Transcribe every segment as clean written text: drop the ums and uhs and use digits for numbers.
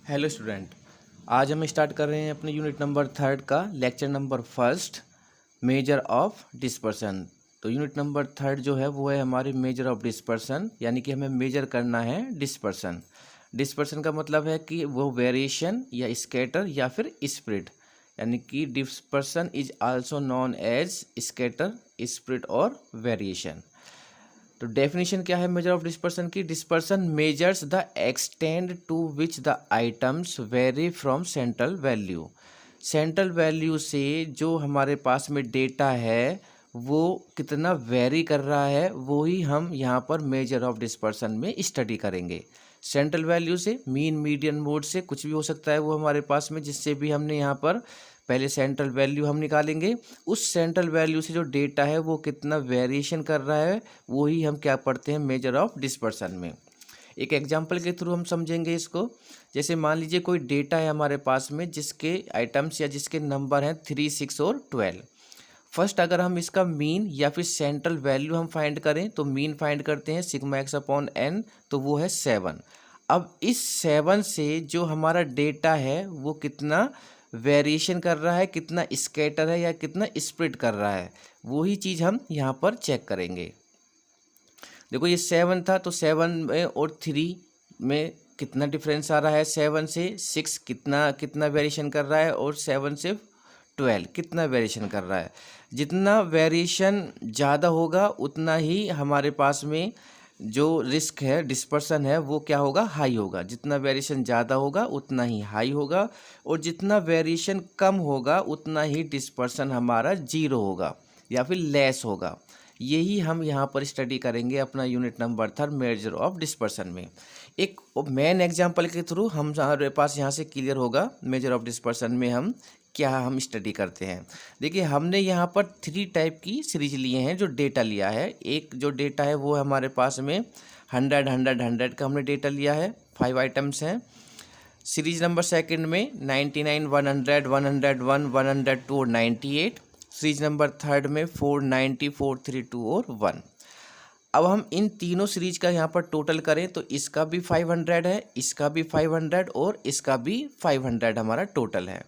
Hello student. आज हम start कर रहे हैं अपने यूनिट नंबर 3 का lecture number 1 major of dispersion. तो यूनिट नंबर 3 जो है वो है हमारी मेजर ऑफ डिस्पर्सन, यानी कि हमें मेजर करना है डिस्पर्सन। डिस्पर्सन का मतलब है कि वो वेरिएशन या स्कैटर या फिर स्प्रेड, यानी कि dispersion is also known as scatter, spread और वेरिएशन। तो डेफिनेशन क्या है मेजर ऑफ डिस्पर्सन की? Dispersion measures the extent to which the items vary from central value. Central value से जो हमारे पास में डेटा है वो कितना वेरी कर रहा है, वो ही हम यहाँ पर मेजर ऑफ डिस्पर्सन में स्टडी करेंगे। सेंट्रल वैल्यू से, मीन, मीडियन, मोड से कुछ भी हो सकता है वो हमारे पास में, जिससे भी हमने यहाँ पर पहले सेंट्रल वैल्यू हम निकालेंगे। उस सेंट्रल वैल्यू से जो डेटा है वो कितना वेरिएशन कर रहा है वो ही हम क्या पढ़ते हैं मेजर ऑफ डिस्पर्सन में। एक एग्जांपल के थ्रू हम समझेंगे इसको। जैसे मान लीजिए कोई डेटा है हमारे पास में जिसके आइटम्स या जिसके नंबर हैं 3, 6 और 12। फर्स्ट अगर हम इसका मीन या फिर सेंट्रल वैल्यू हम फाइंड करें तो मीन फाइंड करते हैं सिग्मा एक्स अपॉन एन, तो वो है 7। अब इस 7 से जो हमारा डेटा है वो कितना वेरिएशन कर रहा है, कितना स्कैटर है या कितना स्प्रेड कर रहा है, वही चीज़ हम यहाँ पर चेक करेंगे। देखो ये 7 था तो 7 में और 3 में कितना डिफरेंस आ रहा है, 7 से 6 कितना कितना वेरिएशन कर रहा है और 7 से 12 कितना वेरिएशन कर रहा है। जितना वेरिएशन ज़्यादा होगा उतना ही हमारे पास में जो रिस्क है, डिस्पर्सन है, वो क्या होगा, हाई होगा। जितना वेरिएशन ज़्यादा होगा उतना ही हाई होगा और जितना वेरिएशन कम होगा उतना ही डिस्पर्सन हमारा जीरो होगा या फिर लेस होगा। यही हम यहाँ पर स्टडी करेंगे अपना unit number 3 major of dispersion में। एक मेन एग्जांपल के थ्रू हमारे पास यहाँ से क्लियर होगा मेजर ऑफ डिस्पर्सन में हम स्टडी करते हैं। देखिए हमने यहाँ पर 3 टाइप की सीरीज लिए हैं जो डेटा लिया है। एक जो डेटा है वो हमारे पास में 100, 100, 100 का हमने डेटा लिया है, 5 आइटम्स हैं। सीरीज नंबर सेकंड में 99, 100, 101, 102 और 98। सीरीज नंबर थर्ड में 490, 432 और 1। अब हम इन तीनों सीरीज का यहाँ पर टोटल करें तो इसका भी 500 है, इसका भी 500 और इसका भी 500 हमारा टोटल है।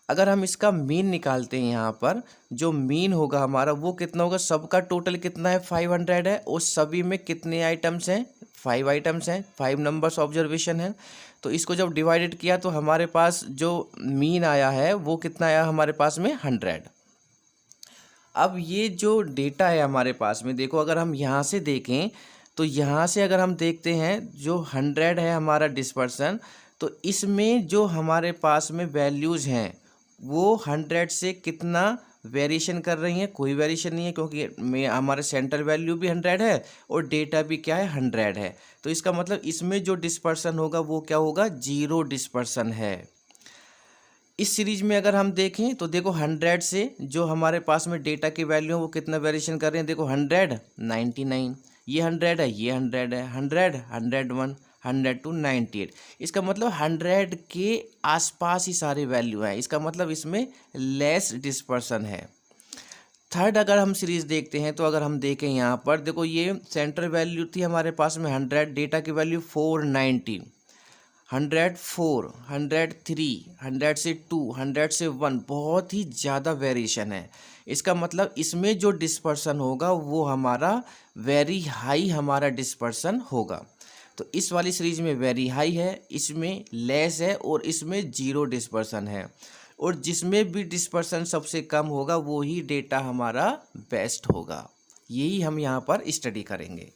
अगर हम इसका मीन निकालते हैं यहाँ पर, जो मीन होगा हमारा वो कितना होगा, सबका टोटल कितना है 500 है और सभी में कितने आइटम्स हैं, 5 आइटम्स हैं, 5 नंबर्स ऑब्जर्वेशन है। तो इसको जब डिवाइडेड किया तो हमारे पास जो मीन आया है वो कितना आया हमारे पास में 100। अब ये जो डेटा है हमारे पास में, देखो अगर हम यहाँ से देखें तो यहाँ से अगर हम देखते हैं जो 100 है हमारा डिस्पर्सन, तो इसमें जो हमारे पास में वैल्यूज़ हैं वो 100 से कितना वेरिएशन कर रही हैं, कोई वेरिएशन नहीं है क्योंकि हमारे सेंट्रल वैल्यू भी 100 है और डेटा भी क्या है 100 है। तो इसका मतलब इसमें जो डिस्पर्सन होगा वो क्या होगा, जीरो डिस्पर्सन है। इस सीरीज में अगर हम देखें तो देखो 100 से जो हमारे पास में डेटा की वैल्यू है वो कितना वेरिएशन कर रहे हैं, देखो 100, 99, ये 100 है, ये 100 है, 100, 101, 102, 98। इसका मतलब 100 के आसपास ही सारे वैल्यू हैं। इसका मतलब इसमें लेस डिस्पर्सन है। थर्ड अगर हम सीरीज देखते हैं तो अगर हम देखें यहाँ पर देखो ये सेंट्रल वैल्यू थी हमारे पास में 100, डेटा की वैल्यू 490, 104, 103, 100 से 2, 100 से 1, बहुत ही ज़्यादा वेरिएशन है। इसका मतलब इसमें जो डिस्पर्सन होगा वो हमारा वेरी हाई हमारा डिस्पर्सन होगा। तो इस वाली सीरीज में वेरी हाई है, इसमें लेस है और इसमें जीरो डिस्पर्सन है। और जिसमें भी डिस्पर्सन सबसे कम होगा वो ही डेटा हमारा बेस्ट होगा। यही हम यहाँ पर स्टडी करेंगे।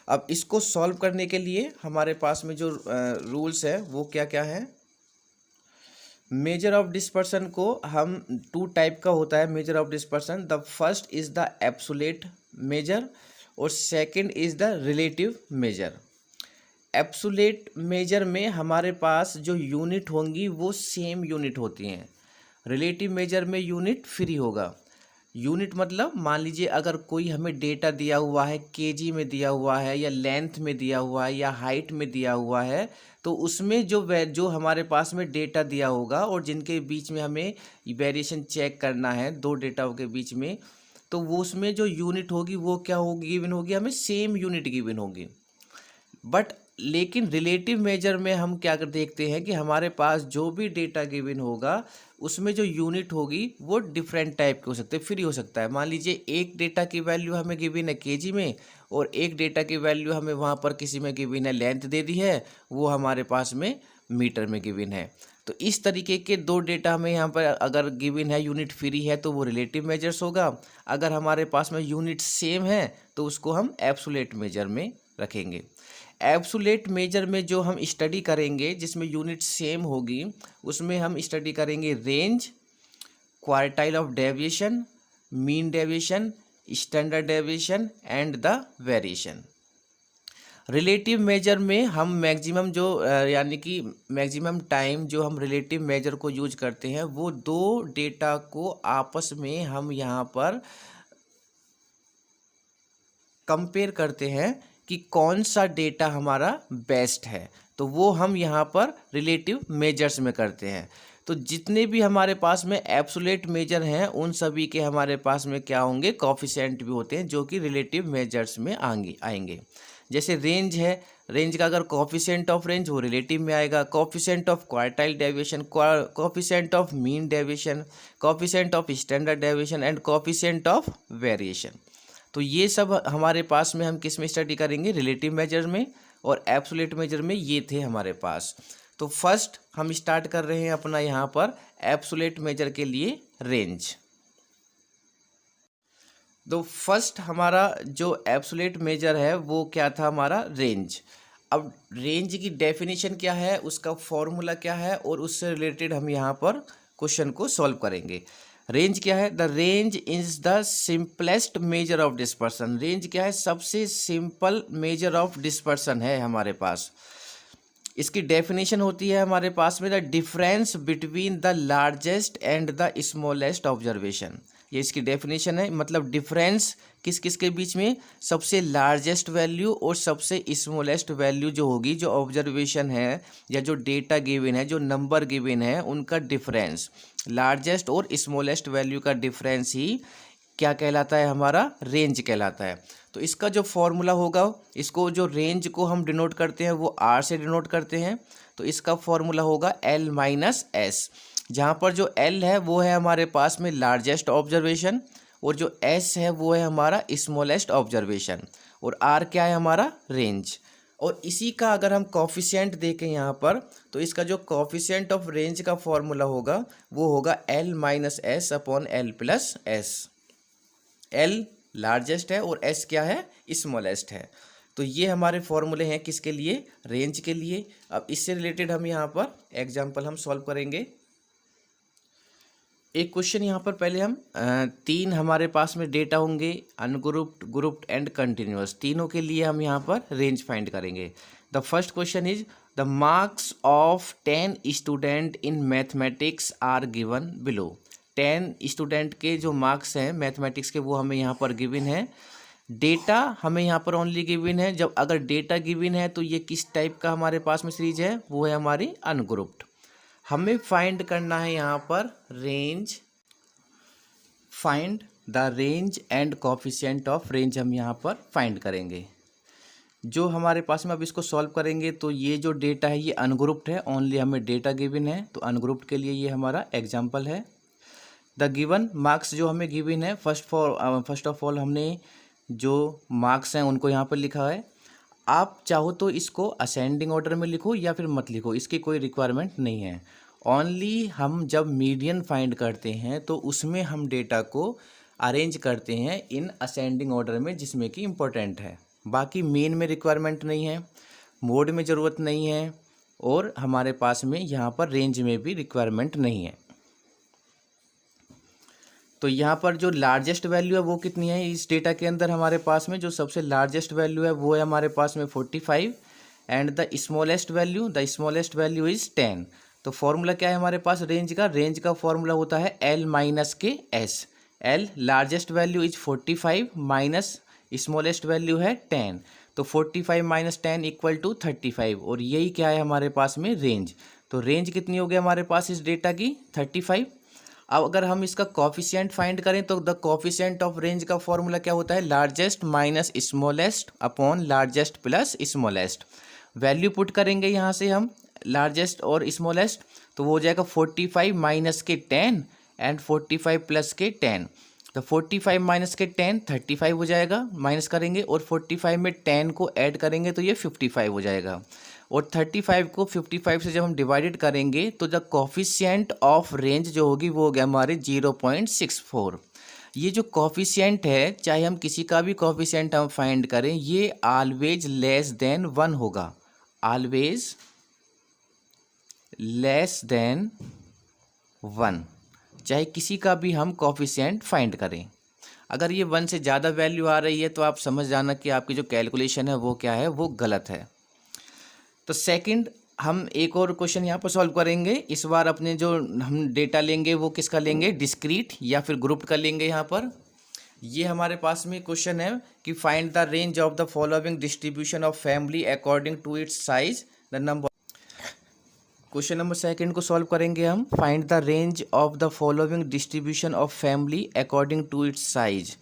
अब इसको सॉल्व करने के लिए हमारे पास में जो रूल्स है वो क्या क्या है। मेजर ऑफ डिस्पर्सन को हम 2 टाइप का होता है measure of dispersion. The first is the absolute measure और second is the relative measure. Absolute measure में हमारे पास जो यूनिट होंगी वो सेम यूनिट होती हैं। रिलेटिव मेजर में यूनिट फ्री होगा। यूनिट मतलब मान लीजिए अगर कोई हमें डेटा दिया हुआ है, केजी में दिया हुआ है या लेंथ में दिया हुआ है या हाइट में दिया हुआ है, तो उसमें जो हमारे पास में डेटा दिया होगा और जिनके बीच में हमें वेरिएशन चेक करना है, 2 डेटा के बीच में, तो वो उसमें जो यूनिट होगी वो क्या होगी, गिवन होगी, हमें सेम यूनिट गिवन होगी। बट लेकिन रिलेटिव मेजर में हम क्या कर देखते हैं कि हमारे पास जो भी डेटा गिवन होगा उसमें जो यूनिट होगी वो डिफरेंट टाइप के हो सकते हैं, फ्री हो सकता है। मान लीजिए एक डेटा की वैल्यू हमें गिवन है केजी में और एक डेटा की वैल्यू हमें वहाँ पर किसी में गिवन है, लेंथ दे दी है, वो हमारे पास में मीटर में गिवन है। तो इस तरीके के दो डेटा हमें यहाँ पर अगर गिवन है, यूनिट फ्री है, तो वो रिलेटिव मेजर्स होगा। अगर हमारे पास में यूनिट सेम है तो उसको हम एब्सोल्यूट मेजर में रखेंगे। एब्सोल्यूट मेजर में जो हम स्टडी करेंगे जिसमें यूनिट सेम होगी उसमें हम स्टडी करेंगे range, quartile of deviation, mean deviation, standard deviation and the variation. Relative major में हम मैक्सिमम जो यानी कि मैक्सिमम टाइम जो हम रिलेटिव मेजर को यूज करते हैं वो दो डेटा को आपस में हम यहाँ पर कंपेयर करते हैं कि कौन सा डेटा हमारा बेस्ट है, तो वो हम यहाँ पर रिलेटिव मेजर्स में करते हैं। तो जितने भी हमारे पास में एब्सोल्यूट मेजर हैं उन सभी के हमारे पास में क्या होंगे, कोएफिशिएंट भी होते हैं जो कि रिलेटिव मेजर्स में आएंगे। जैसे रेंज है, रेंज का अगर कोएफिशिएंट ऑफ रेंज वो रिलेटिव में आएगा, coefficient of quartile deviation, coefficient of mean deviation, coefficient of standard deviation and coefficient of variation. तो ये सब हमारे पास में हम किस में स्टडी करेंगे, रिलेटिव मेजर में, और एब्सोल्यूट मेजर में ये थे हमारे पास। तो फर्स्ट हम स्टार्ट कर रहे हैं अपना यहाँ पर एब्सोल्यूट मेजर के लिए रेंज। तो फर्स्ट हमारा जो एब्सोल्यूट मेजर है वो क्या था, हमारा रेंज। अब रेंज की डेफिनेशन क्या है, उसका फॉर्मूला क्या है, और उससे रिलेटेड हम यहाँ पर क्वेश्चन को सॉल्व करेंगे। रेंज क्या है, the range is the simplest major of dispersion. Range क्या है, सबसे सिंपल मेजर ऑफ डिस्पर्सन है हमारे पास। इसकी डेफिनेशन होती है हमारे पास में the difference between the largest and the smallest observation. ये इसकी डेफिनेशन है, मतलब डिफरेंस किस किस के बीच में, सबसे लार्जेस्ट वैल्यू और सबसे स्मॉलेस्ट वैल्यू जो होगी, जो ऑब्जर्वेशन है या जो डेटा गिवन है, जो नंबर गिवन है, उनका डिफरेंस, लार्जेस्ट और स्मॉलेस्ट वैल्यू का डिफरेंस ही क्या कहलाता है, हमारा रेंज कहलाता है। तो इसका जो फॉर्मूला होगा, इसको जो रेंज को हम डिनोट करते हैं वो आर से डिनोट करते हैं, तो इसका फॉर्मूला होगा एल माइनस एस, जहाँ पर जो एल है वो है हमारे पास में लार्जेस्ट ऑब्जर्वेशन और जो एस है वो है हमारा स्मॉलेस्ट ऑब्जर्वेशन, और आर क्या है, हमारा रेंज। और इसी का अगर हम कोएफिशिएंट देखें यहाँ पर, तो इसका जो कोएफिशिएंट ऑफ रेंज का फॉर्मूला होगा वो होगा L minus S upon L plus S. L largest है और एस क्या है, स्मॉलेस्ट है। तो ये हमारे फॉर्मूले हैं किसके लिए, रेंज के लिए। अब इससे रिलेटेड हम यहाँ पर एग्जाम्पल हम सॉल्व करेंगे। एक क्वेश्चन यहाँ पर पहले हम तीन हमारे पास में डेटा होंगे, अनग्रुप्ड, ग्रुप्ड एंड कंटिन्यूअस, तीनों के लिए हम यहाँ पर रेंज फाइंड करेंगे। The first question is the marks of 10 student in mathematics are given below. 10 student के जो मार्क्स हैं मैथमेटिक्स के वो हमें यहाँ पर गिवन है। डेटा हमें यहाँ पर ओनली गिवन है। जब अगर डेटा गिवन है तो ये किस टाइप का हमारे पास में सीरीज है, वो है हमारी अनग्रुप्ड। हमें फाइंड करना है यहाँ पर range, find the range and coefficient of range हम यहाँ पर फाइंड करेंगे। जो हमारे पास में अब इसको सॉल्व करेंगे तो ये जो डेटा है ये अनग्रुप्ड है, ओनली हमें डेटा गिवन है, तो अनग्रुप्ड के लिए ये हमारा एग्जाम्पल है। द गिवन मार्क्स जो हमें गिवन है, फर्स्ट ऑफ ऑल हमने जो मार्क्स हैं उनको यहाँ पर लिखा है। आप चाहो तो इसको असेंडिंग ऑर्डर में लिखो या फिर मत लिखो, इसकी कोई रिक्वायरमेंट नहीं है। ओनली हम जब मीडियन फाइंड करते हैं तो उसमें हम डेटा को अरेंज करते हैं इन असेंडिंग ऑर्डर में, जिसमें कि इम्पोर्टेंट है। बाकी मेन में रिक्वायरमेंट नहीं है, मोड में ज़रूरत नहीं है, और हमारे पास में यहाँ पर रेंज में भी रिक्वायरमेंट नहीं है। तो यहाँ पर जो लार्जेस्ट वैल्यू है वो कितनी है इस डेटा के अंदर, हमारे पास में जो सबसे लार्जेस्ट वैल्यू है वो है हमारे पास में 45 and the smallest value is 10। तो फॉर्मूला क्या है हमारे पास रेंज का, रेंज का फॉर्मूला होता है एल माइनस के S. L largest value is 45 minus smallest value है 10, तो 45 माइनस 10 इक्वल टू 35, और यही क्या है हमारे पास में रेंज। तो रेंज कितनी हो गई हमारे पास इस डेटा की, 35। अब अगर हम इसका कोएफिशिएंट फाइंड करें तो द कोएफिशिएंट ऑफ रेंज का फॉर्मूला क्या होता है, largest minus smallest upon largest plus smallest. Value put करेंगे यहाँ से हम लार्जेस्ट और स्मॉलेस्ट, तो वो हो जाएगा 45 माइनस के 10 एंड 45 प्लस के 10। तो 45 माइनस के 10 35 हो जाएगा, माइनस करेंगे, और 45 में 10 को ऐड करेंगे तो ये 55 हो जाएगा। और 35 को 55 से जब हम डिवाइडेड करेंगे तो द कोफिशिएंट ऑफ रेंज जो होगी वो हो गया हमारे 0.64। ये जो कोफिशिएंट है, चाहे हम किसी का भी कोफिशिएंट हम फाइंड करें, ये ऑलवेज लेस देन 1 होगा, ऑलवेज लेस देन 1, चाहे किसी का भी हम कोफिशिएंट फाइंड करें। अगर ये 1 से ज़्यादा वैल्यू आ रही है तो आप समझ जाना कि आपकी जो कैलकुलेशन है वो क्या है, वो गलत है। तो सेकंड हम एक और क्वेश्चन यहाँ पर सॉल्व करेंगे। इस बार अपने जो हम डेटा लेंगे वो किसका लेंगे, डिस्क्रीट या फिर ग्रुप्ड का लेंगे। यहाँ पर ये हमारे पास में क्वेश्चन है कि find the range of the following distribution of family according to its size the number. Question number second को सॉल्व करेंगे हम। Find the range of the following distribution of family according to its size.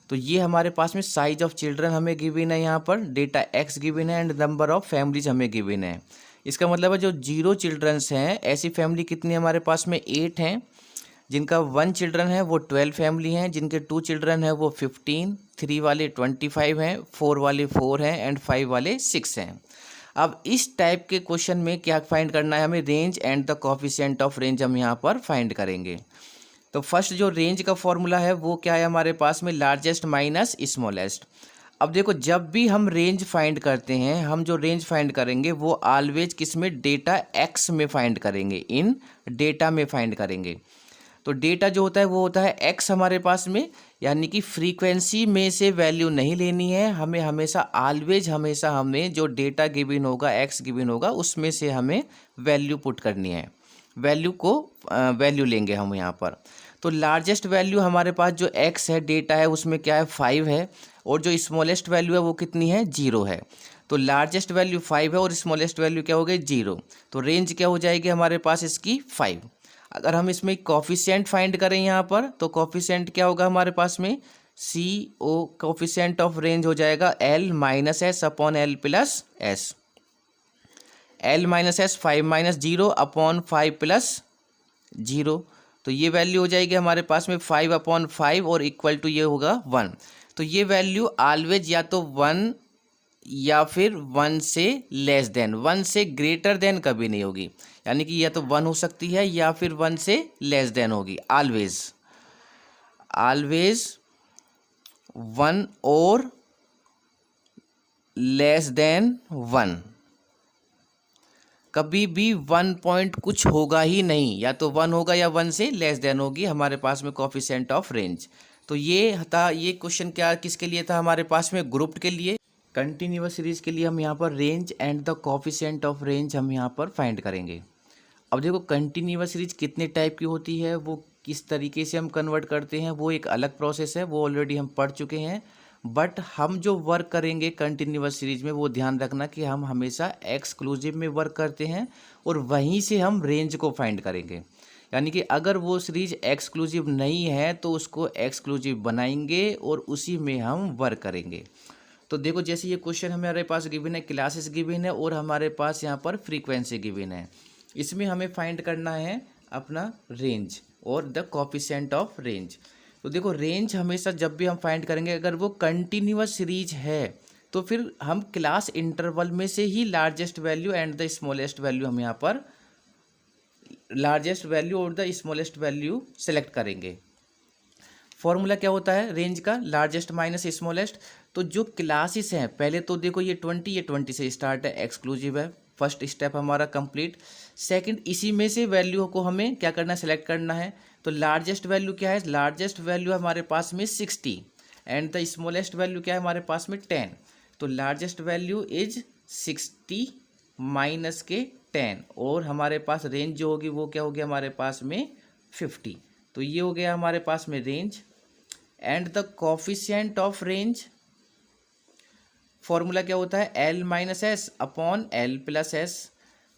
तो ये हमारे पास में size of children हमें given है, यहाँ पर डेटा एक्स गिवन है एंड नंबर ऑफ फैमिलीज हमें गिवन है। इसका मतलब है जो 0 चिल्ड्रंस हैं, ऐसी फैमिली कितनी हमारे पास में 8 हैं। जिनका 1 चिल्ड्रन है वो 12 फैमिली हैं, जिनके 2 चिल्ड्रन है वो 15, 3 वाले 25 हैं, 4 वाले 4 हैं एंड 5 वाले 6 हैं। अब इस टाइप के क्वेश्चन में क्या फाइंड करना है हमें, range and the coefficient of range हम यहाँ पर फाइंड करेंगे। तो फर्स्ट जो रेंज का फॉर्मूला है वो क्या है हमारे पास में, लार्जेस्ट माइनस स्मॉलेस्ट। अब देखो जब भी हम रेंज फाइंड करते हैं, हम जो रेंज फाइंड करेंगे वो ऑलवेज किस में, डेटा एक्स में फाइंड करेंगे, इन डेटा में फाइंड करेंगे। तो डेटा जो होता है वो होता है एक्स हमारे पास में, यानी कि फ्रीक्वेंसी में से वैल्यू नहीं लेनी है हमें, हमेशा ऑलवेज हमेशा हमें जो डेटा गिवन होगा, एक्स गिवन होगा, उसमें से हमें वैल्यू पुट करनी है, वैल्यू लेंगे हम यहाँ पर। तो लार्जेस्ट वैल्यू हमारे पास जो एक्स है, डेटा है, उसमें क्या है 5 है, और जो स्मॉलेस्ट वैल्यू है वो कितनी है, 0 है। तो लार्जेस्ट वैल्यू 5 है और स्मॉलेस्ट वैल्यू क्या हो गई, 0। तो रेंज क्या हो जाएगी हमारे पास इसकी 5। अगर हम इसमें कोफिशिएंट फाइंड करें यहाँ पर, तो कोफिशिएंट क्या होगा हमारे पास में, CO कोफिशिएंट ऑफ रेंज हो जाएगा L minus S upon L plus S. L minus S 5 minus 0 upon 5 plus 0। तो ये वैल्यू हो जाएगी हमारे पास में 5 अपॉन 5 और इक्वल टू ये होगा 1। तो ये वैल्यू ऑलवेज या तो 1 या फिर 1 से लेस देन, 1 से ग्रेटर देन कभी नहीं होगी, यानी कि या तो 1 हो सकती है या फिर 1 से लेस देन होगी। ऑलवेज 1 और लेस देन 1, कभी भी 1 पॉइंट कुछ होगा ही नहीं, या तो 1 होगा या 1 से लेस देन होगी हमारे पास में कोफिशिएंट ऑफ रेंज। तो ये था, ये क्वेश्चन क्या किसके लिए था हमारे पास में, ग्रुप्ड के लिए। कंटिन्यूअस सीरीज के लिए हम यहाँ पर range and the coefficient of range हम यहाँ पर फाइंड करेंगे। अब देखो कंटिन्यूअस सीरीज कितने टाइप की होती है, वो किस तरीके से हम कन्वर्ट करते हैं, वो एक अलग प्रोसेस है, वो ऑलरेडी हम पढ़ चुके हैं। बट हम जो वर्क करेंगे कंटिन्यूअस सीरीज में, वो ध्यान रखना कि हम हमेशा एक्सक्लूसिव में वर्क करते हैं और वहीं से हम रेंज को फाइंड करेंगे। यानी कि अगर वो सीरीज एक्सक्लूसिव नहीं है तो उसको एक्सक्लूसिव बनाएंगे और उसी में हम वर्क करेंगे। तो देखो जैसे ये क्वेश्चन हमारे पास गिवन है, क्लासेस गिवन है और हमारे पास यहाँ पर फ्रीक्वेंसी गिवन है। इसमें हमें फाइंड करना है अपना रेंज और द कोफिशिएंट ऑफ रेंज। तो देखो रेंज हमेशा जब भी हम फाइंड करेंगे, अगर वो कंटिन्यूअस सीरीज है तो फिर हम क्लास इंटरवल में से ही largest value and the smallest value, हम यहाँ पर लार्जेस्ट वैल्यू और द स्मॉलेस्ट वैल्यू सेलेक्ट करेंगे। फॉर्मूला क्या होता है रेंज का, लार्जेस्ट माइनस स्मॉलेस्ट। तो जो क्लासेस हैं, पहले तो देखो ये 20 से स्टार्ट है, एक्सक्लूसिव है, फर्स्ट स्टेप हमारा कंप्लीट। सेकंड, इसी में से वैल्यू को हमें क्या करना है, सेलेक्ट करना है। तो लार्जेस्ट वैल्यू क्या है, लार्जेस्ट वैल्यू हमारे पास में 60 एंड द स्मॉलेस्ट वैल्यू क्या है हमारे पास में 10। तो लार्जेस्ट वैल्यू इज 60 माइनस के 10 और हमारे पास रेंज जो होगी वो क्या होगी हमारे पास में 50। तो ये हो गया हमारे पास में range and the coefficient of range. Formula क्या होता है, L minus S upon L plus S.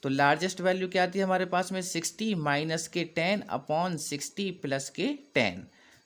तो लार्जेस्ट वैल्यू क्या आती है हमारे पास में 60 माइनस के 10 अपॉन 60 प्लस के 10।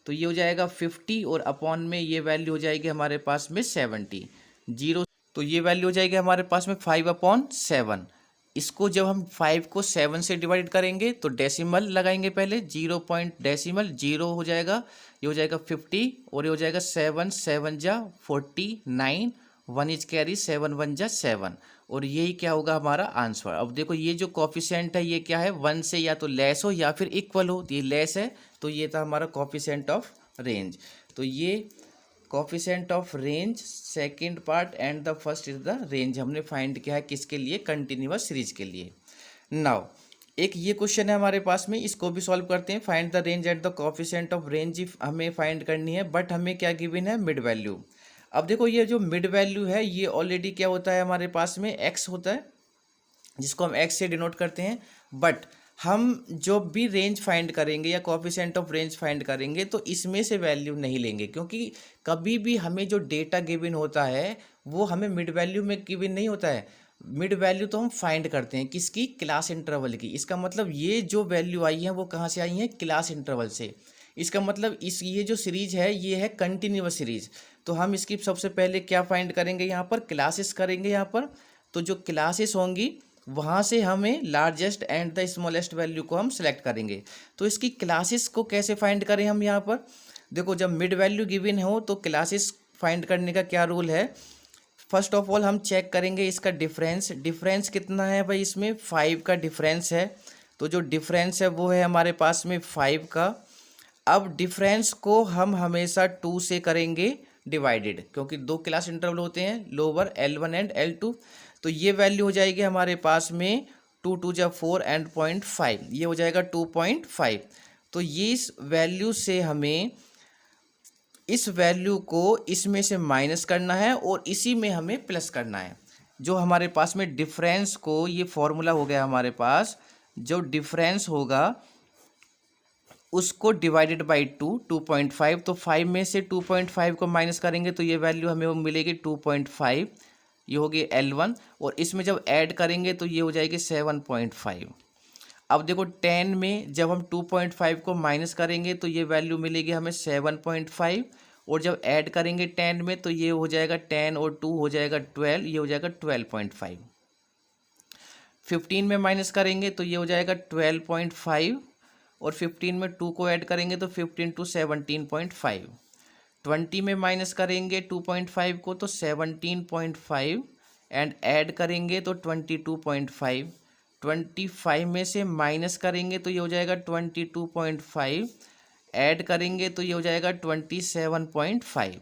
तो ये हो जाएगा 50 और अपॉन में ये वैल्यू हो जाएगी हमारे पास में 70। 0 तो ये वैल्यू हो जाएगी हमारे पास में 5/7। इसको जब हम 5 को 7 से डिवाइड करेंगे तो डेसिमल लगाएंगे पहले, 0 पॉइंट डेसिमल 0 हो जाएगा, ये हो जाएगा 50 और ये हो जाएगा 7 7 जा 49, 1 इज कैरी 7 1 जा 7 और यही क्या होगा हमारा आंसर। अब देखो ये जो कोफिशिएंट है ये क्या है, 1 से या तो लेस हो या फिर इक्वल हो, ये लेस है तो ये था हमारा कोफिशिएंट ऑफ रेंज। तो ये coefficient of range second part and the first is the range हमने फाइंड किया है किसके लिए, कंटिन्यूअस सीरीज के लिए। नाउ एक ये क्वेश्चन है हमारे पास में, इसको भी सॉल्व करते हैं। Find the range at the coefficient of range हमें फाइंड करनी है, बट हमें क्या गिवन है, मिड वैल्यू। अब देखो ये जो मिड वैल्यू है ये ऑलरेडी क्या होता है हमारे पास में, एक्स होता है जिसको हम एक्स से डिनोट करते हैं। बट हम जो भी रेंज फाइंड करेंगे या कोफिशिएंट ऑफ रेंज फाइंड करेंगे तो इसमें से वैल्यू नहीं लेंगे, क्योंकि कभी भी हमें जो डेटा गिवन होता है वो हमें मिड वैल्यू में गिवन नहीं होता है। मिड वैल्यू तो हम फाइंड करते हैं किसकी, क्लास इंटरवल की। इसका मतलब ये जो वैल्यू आई है वो कहाँ से आई है, क्लास इंटरवल से। इसका मतलब ये जो सीरीज है ये है कंटिन्यूअस सीरीज। तो हम इसकी सबसे पहले क्या फाइंड करेंगे, यहाँ पर क्लासेस करेंगे। यहाँ पर तो जो क्लासेस होंगी वहाँ से हमें largest and the smallest value को हम सिलेक्ट करेंगे। तो इसकी क्लासेस को कैसे फाइंड करें हम, यहाँ पर देखो जब मिड वैल्यू गिवन हो तो क्लासेस फाइंड करने का क्या रूल है। फर्स्ट ऑफ ऑल हम चेक करेंगे इसका डिफरेंस, डिफरेंस कितना है भाई, इसमें 5 का डिफरेंस है। तो जो डिफरेंस है वो है हमारे पास में 5 का। अब डिफरेंस को हम हमेशा 2 से करेंगे डिवाइडेड, क्योंकि 2 क्लास इंटरवल होते हैं, लोअर L1 एंड L2। तो ये वैल्यू हो जाएगी हमारे पास में 2 2 जा 4 एंड 0.5, ये हो जाएगा 2.5। तो ये इस वैल्यू से हमें इस वैल्यू को इसमें से माइनस करना है और इसी में हमें प्लस करना है। जो हमारे पास में डिफरेंस को, ये फॉर्मूला हो गया हमारे पास, जो डिफरेंस होगा उसको डिवाइडेड बाई 2.5। तो 5 में से 2.5 को माइनस करेंगे तो ये वैल्यू हमें वो मिलेगी 2.5, ये होगी L1। और इसमें जब ऐड करेंगे तो ये हो जाएगी 7.5। अब देखो 10 में जब हम 2.5 को माइनस करेंगे तो ये वैल्यू मिलेगी हमें 7.5, और जब ऐड करेंगे 10 में तो ये हो जाएगा 10 और 2 हो जाएगा 12, ये हो जाएगा 12.5। 15 में माइनस करेंगे तो ये हो जाएगा 12.5, और 15 में 2 को ऐड करेंगे तो 15 to 17.5। 20 में माइनस करेंगे 2.5 को तो 17.5, एंड ऐड करेंगे तो 22.5। 25 में से माइनस करेंगे तो ये हो जाएगा 22.5, ऐड करेंगे तो ये हो जाएगा 27.5।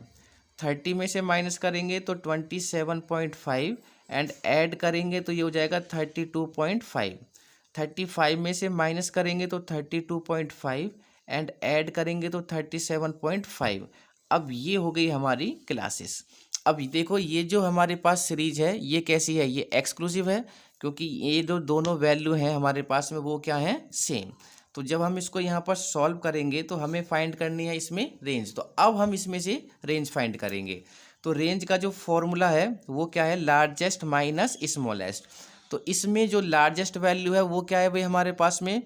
30 में से माइनस करेंगे तो 27.5, एंड ऐड करेंगे तो ये हो जाएगा 32.5। 35 में से माइनस करेंगे तो 32.5, एंड ऐड करेंगे तो 37.5। अब ये हो गई हमारी क्लासेस। अब देखो ये जो हमारे पास सीरीज है ये कैसी है, ये एक्सक्लूसिव है, क्योंकि ये जो दोनों वैल्यू हैं हमारे पास में वो क्या है, सेम। तो जब हम इसको यहाँ पर सॉल्व करेंगे तो हमें फाइंड करनी है इसमें रेंज। तो अब हम इसमें से रेंज फाइंड करेंगे। तो रेंज का जो फॉर्मूला है वो क्या है, लार्जेस्ट माइनस स्मॉलेस्ट। तो इसमें जो लार्जेस्ट वैल्यू है वो क्या है भाई हमारे पास में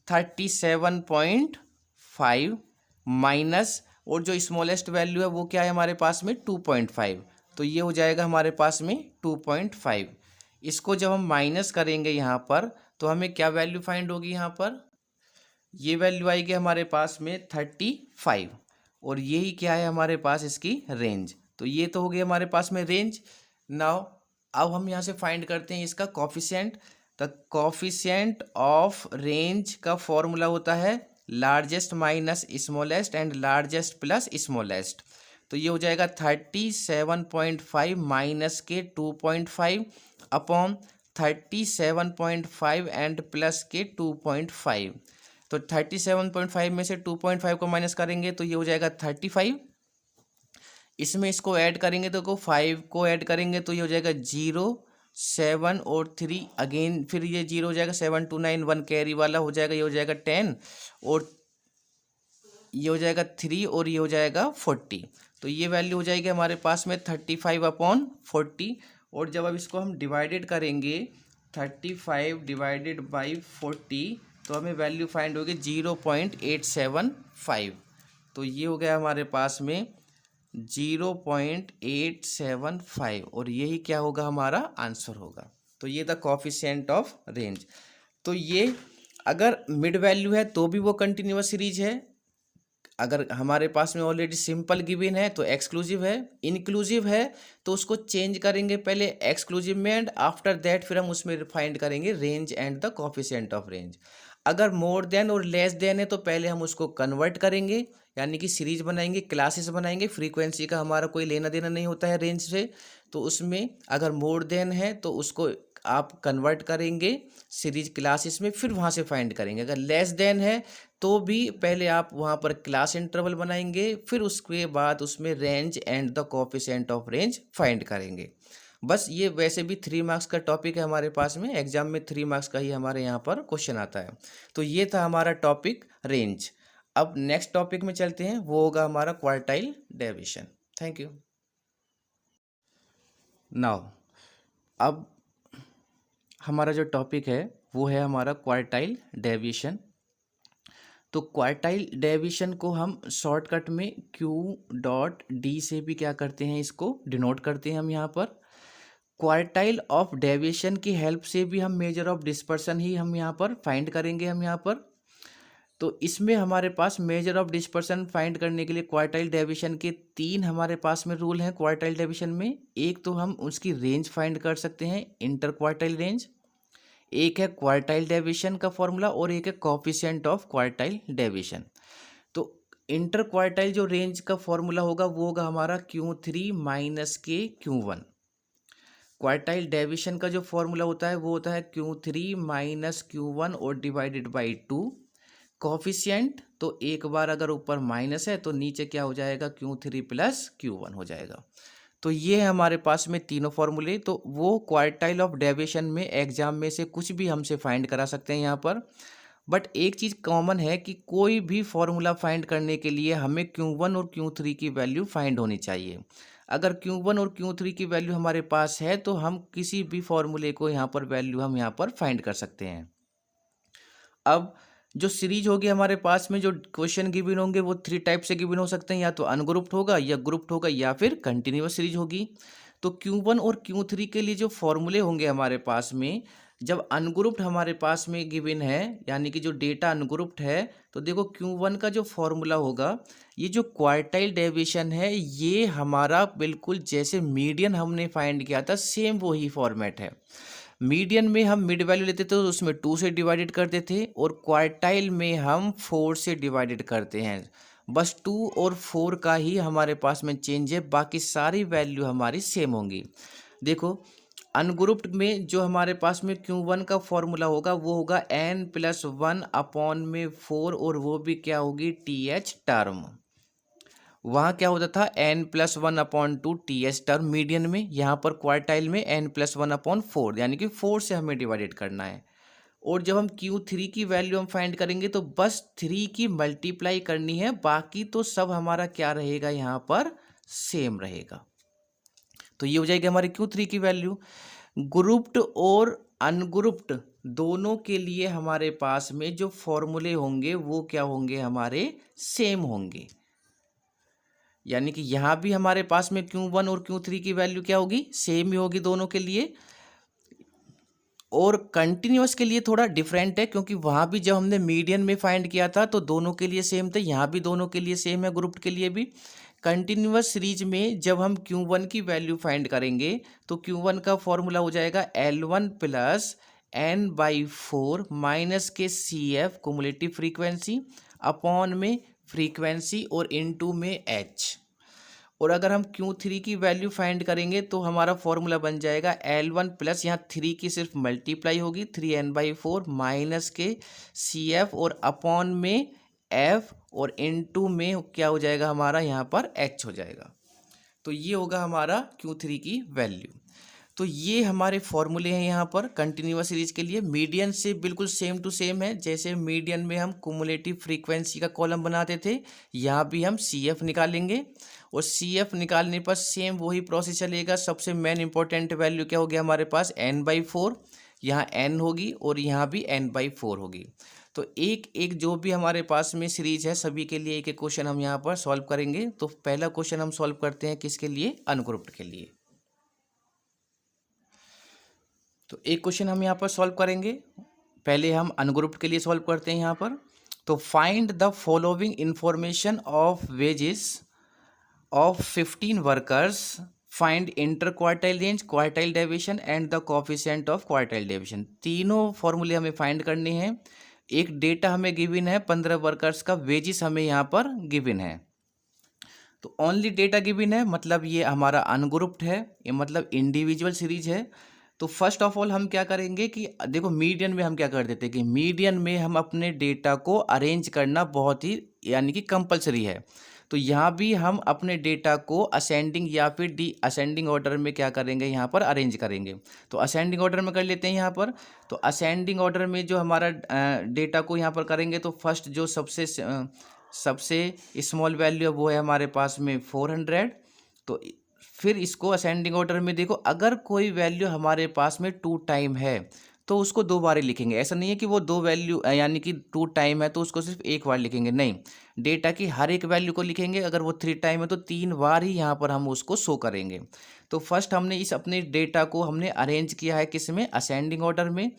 37.5 माइनस, और जो स्मॉलेस्ट वैल्यू है वो क्या है हमारे पास में 2.5। तो ये हो जाएगा हमारे पास में 2.5। इसको जब हम माइनस करेंगे यहाँ पर तो हमें क्या वैल्यू फाइंड होगी, यहाँ पर ये वैल्यू आएगी हमारे पास में 35, और यही क्या है हमारे पास इसकी रेंज। तो ये तो हो गई हमारे पास में रेंज। नाउ अब हम यहाँ से फाइंड करते हैं इसका coefficient. The coefficient of range का फॉर्मूला होता है largest minus smallest and largest plus smallest. तो ये हो जाएगा 37.5 माइनस के 2.5 अपॉन 37.5 एंड प्लस के 2.5। तो 37.5 में से 2.5 को माइनस करेंगे तो ये हो जाएगा 35। इसमें इसको ऐड करेंगे तो 5 को ऐड करेंगे तो ये हो जाएगा 0, 7 और 3 अगेन, फिर ये 0 हो जाएगा, 7 2 9 1 कैरी वाला हो जाएगा, ये हो जाएगा 10, और ये हो जाएगा 3, और ये हो जाएगा 40। तो ये वैल्यू हो जाएगी हमारे पास में 35/40। और जब अब इसको हम डिवाइडेड करेंगे 35 डिवाइडेड बाई 40 तो हमें वैल्यू फाइंड होगी 0.875। तो ये हो गया हमारे पास में 0.875 और यही क्या होगा हमारा आंसर होगा। तो ये द कोफिशिएंट ऑफ रेंज। तो ये अगर मिड वैल्यू है तो भी वो कंटिन्यूअस सीरीज है, अगर हमारे पास में ऑलरेडी सिंपल गिवन है तो एक्सक्लूसिव है, इंक्लूसिव है तो उसको चेंज करेंगे पहले एक्सक्लूसिव में एंड आफ्टर दैट फिर हम उसमें फाइंड करेंगे range and the coefficient of range. अगर मोर देन और लेस देन है तो पहले हम उसको कन्वर्ट करेंगे, यानी कि सीरीज बनाएंगे, क्लासेस बनाएंगे, फ्रीक्वेंसी का हमारा कोई लेना देना नहीं होता है रेंज से। तो उसमें अगर मोर देन है तो उसको आप कन्वर्ट करेंगे सीरीज क्लासेस में, फिर वहाँ से फाइंड करेंगे। अगर लेस देन है तो भी पहले आप वहाँ पर क्लास इंटरवल बनाएंगे, फिर उसके बाद उसमें range and the coefficient of range find करेंगे। बस ये वैसे भी 3 मार्क्स का टॉपिक है हमारे पास में, एग्जाम में 3 मार्क्स का ही हमारे यहाँ पर क्वेश्चन आता है। तो ये था हमारा टॉपिक रेंज। अब नेक्स्ट टॉपिक में चलते हैं, वो होगा हमारा quartile deviation. Thank you. Now अब हमारा जो टॉपिक है वो है हमारा क्वार्टाइल डेविएशन। तो क्वार्टाइल डेविएशन को हम शॉर्टकट में Q.D से भी क्या करते हैं, इसको डिनोट करते हैं हम यहाँ पर। क्वार्टाइल ऑफ डेविएशन की हेल्प से भी हम मेजर ऑफ डिस्पर्सन ही हम यहाँ पर फाइंड करेंगे हम यहाँ पर। तो इसमें हमारे पास मेजर ऑफ डिस्पर्सन फाइंड करने के लिए क्वार्टाइल डेविएशन के 3 हमारे पास में रूल हैं क्वार्टाइल डेविएशन में। एक तो हम उसकी रेंज फाइंड कर सकते हैं, इंटर क्वार्टाइल रेंज, एक है क्वार्टाइल डेविएशन का फॉर्मूला और एक है कोफिशिएंट ऑफ क्वार्टाइल डेविएशन। तो इंटर क्वार्टाइल जो रेंज का फॉर्मूला होगा वो होगा हमारा Q3 माइनस के Q1। क्वार्टाइल डेविएशन का जो फॉर्मूला होता है वो होता है Q3 माइनस Q1 और डिवाइडेड बाई 2। कोफिशिएंट तो एक बार अगर ऊपर माइनस है तो नीचे क्या हो जाएगा, Q3 प्लस Q1 हो जाएगा। तो ये है हमारे पास में तीनों फॉर्मूले। तो वो क्वार्टाइल ऑफ डेविएशन में एग्जाम में से कुछ भी हमसे फाइंड करा सकते हैं यहाँ पर। बट एक चीज़ कॉमन है कि कोई भी फॉर्मूला फाइंड करने के लिए हमें Q1 और Q3 की वैल्यू फाइंड होनी चाहिए। अगर Q1 और Q3 की वैल्यू हमारे पास है तो हम किसी भी फॉर्मूले को यहाँ पर वैल्यू हम यहाँ पर फाइंड कर सकते हैं। अब जो सीरीज होगी हमारे पास में, जो क्वेश्चन गिवन होंगे वो 3 टाइप से गिवन हो सकते हैं, या तो अनग्रुप्ड होगा या ग्रुप्ड होगा या फिर कंटिन्यूअस सीरीज होगी। तो Q1 और Q3 के लिए जो फॉर्मूले होंगे हमारे पास में, जब अनग्रुप्ड हमारे पास में गिवन है यानी कि जो डेटा अनग्रुप्ड है, तो देखो Q1 का जो फॉर्मूला होगा, ये जो क्वार्टाइल डेविएशन है ये हमारा बिल्कुल जैसे मीडियन हमने फाइंड किया था सेम वही फॉर्मेट है। मीडियन में हम मिड वैल्यू लेते थे तो उसमें 2 से डिवाइडेड करते थे और क्वार्टाइल में हम 4 से डिवाइडेड करते हैं। बस 2 और 4 का ही हमारे पास में चेंज है, बाकी सारी वैल्यू हमारी सेम होंगी। देखो अनग्रुप्ड में जो हमारे पास में Q1 का फॉर्मूला होगा वो होगा n+1 अपॉन में 4 और वो भी क्या होगी TH टर्म। वहाँ क्या होता था n+1 upon 2 TH term median में, यहाँ पर क्वार्टाइल में n+1 अपॉन 4 यानी कि 4 से हमें डिवाइडेड करना है। और जब हम Q3 की वैल्यू हम फाइंड करेंगे तो बस 3 की मल्टीप्लाई करनी है, बाकी तो सब हमारा क्या रहेगा यहाँ पर सेम रहेगा। तो ये हो जाएगी हमारी Q3 की वैल्यू। ग्रुप्ड और अनग्रुप्ड दोनों के लिए हमारे पास में जो फॉर्मूले होंगे वो क्या होंगे, हमारे सेम होंगे। यानी कि यहाँ भी हमारे पास में Q1 और Q3 की वैल्यू क्या होगी, सेम ही होगी दोनों के लिए। और कंटिन्यूअस के लिए थोड़ा डिफरेंट है, क्योंकि वहाँ भी जब हमने मीडियन में फाइंड किया था तो दोनों के लिए सेम थे, यहाँ भी दोनों के लिए सेम है, ग्रुप्ड के लिए भी। कंटिन्यूअस सीरीज में जब हम Q1 की वैल्यू फाइंड करेंगे तो Q1 का फॉर्मूला हो जाएगा L1 प्लस n/4 माइनस के CF कुमुलेटिव फ्रीक्वेंसी अपॉन में फ्रीक्वेंसी और इनटू में H। और अगर हम Q3 की वैल्यू फाइंड करेंगे तो हमारा फॉर्मूला बन जाएगा L1 प्लस यहाँ 3 की सिर्फ मल्टीप्लाई होगी 3n/4 माइनस के CF और अपॉन में F और इनटू में क्या हो जाएगा हमारा यहाँ पर H हो जाएगा। तो ये होगा हमारा Q3 की वैल्यू। तो ये हमारे फॉर्मूले हैं यहाँ पर कंटिन्यूअस सीरीज के लिए। मीडियन से बिल्कुल सेम टू सेम है, जैसे मीडियन में हम कुमुलेटिव फ्रीक्वेंसी का कॉलम बनाते थे, यहाँ भी हम CF निकालेंगे और CF निकालने पर सेम वही प्रोसेस चलेगा। सबसे मेन इंपॉर्टेंट वैल्यू क्या हो गया हमारे पास n/4, यहाँ n होगी और यहाँ भी n/4 होगी। तो एक एक जो भी हमारे पास में सीरीज है सभी के लिए एक एक क्वेश्चन हम यहाँ पर सॉल्व करेंगे। तो पहला क्वेश्चन हम सॉल्व करते हैं किसके लिए, अनग्रुप्ड के लिए। तो एक क्वेश्चन हम यहाँ पर सॉल्व करेंगे, पहले हम अनग्रुप्ड के लिए सॉल्व करते हैं यहाँ पर। तो find the following information of wages of 15 workers, find inter quartile range, quartile deviation and the coefficient of quartile deviation. तीनों फॉर्मूले हमें फाइंड करने हैं। एक डेटा हमें गिवन है 15 वर्कर्स का, वेजेस हमें यहाँ पर गिवन है। तो ओनली डेटा गिवन है, मतलब ये हमारा अनग्रुप्ड है, ये मतलब इंडिविजुअल सीरीज है। तो फर्स्ट ऑफ ऑल हम क्या करेंगे कि देखो मीडियन में हम क्या कर देते हैं कि मीडियन में हम अपने डेटा को अरेंज करना बहुत ही यानी कि कंपलसरी है। तो यहाँ भी हम अपने डेटा को असेंडिंग या फिर डी असेंडिंग ऑर्डर में क्या करेंगे, यहाँ पर अरेंज करेंगे। तो असेंडिंग ऑर्डर में कर लेते हैं यहाँ पर। तो असेंडिंग ऑर्डर में जो हमारा डेटा को यहाँ पर करेंगे, तो फर्स्ट जो सबसे स्मॉल वैल्यू है वो है हमारे पास में 400। तो फिर इसको असेंडिंग ऑर्डर में देखो, अगर कोई वैल्यू हमारे पास में 2 टाइम है तो उसको 2 बार ही लिखेंगे। ऐसा नहीं है कि वो 2 वैल्यू यानी कि 2 टाइम है तो उसको सिर्फ 1 बार लिखेंगे, नहीं, डेटा की हर एक वैल्यू को लिखेंगे। अगर वो 3 टाइम है तो 3 बार ही यहाँ पर हम उसको शो करेंगे। तो फर्स्ट हमने इस अपने डेटा को हमने अरेंज किया है किस में, असेंडिंग ऑर्डर में।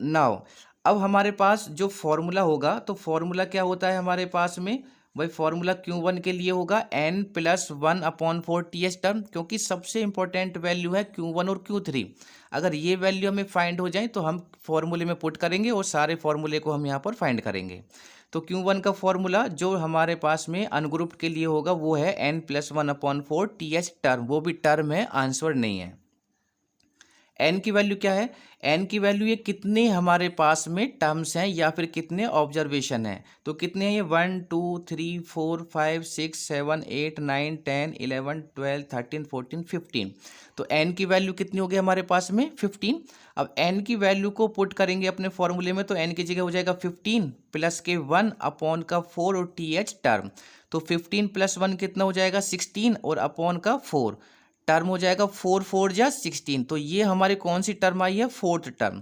नाउ अब हमारे पास जो फॉर्मूला होगा, तो फॉर्मूला क्या होता है हमारे पास में, वही फॉर्मूला Q1 के लिए होगा n+1/4 TH टर्म, क्योंकि सबसे इंपॉर्टेंट वैल्यू है Q1 और Q3। अगर ये वैल्यू हमें फाइंड हो जाए तो हम फॉर्मूले में पुट करेंगे और सारे फॉर्मूले को हम यहाँ पर फाइंड करेंगे। तो Q1 का फॉर्मूला जो हमारे पास में अनग्रुप्ड के लिए होगा वो है n+1/4 TH टर्म, वो भी टर्म है, आंसर नहीं है। एन की वैल्यू क्या है, एन की वैल्यू ये कितने हमारे पास में टर्म्स हैं या फिर कितने ऑब्जर्वेशन हैं। तो कितने हैं ये, 1 2 3 4 5 6 7 8 9 10 11 12 13 14 15। तो एन की वैल्यू कितनी हो गई हमारे पास में 15। अब एन की वैल्यू को पुट करेंगे अपने फॉर्मूले में, तो एन की जगह हो जाएगा 15 प्लस के 1/4 और टी एच टर्म। तो 15 + 1 कितना हो जाएगा 16 और अपॉन का 4 टर्म हो जाएगा 4 4 जा 16। तो ये हमारी कौन सी टर्म आई है, 4th टर्म।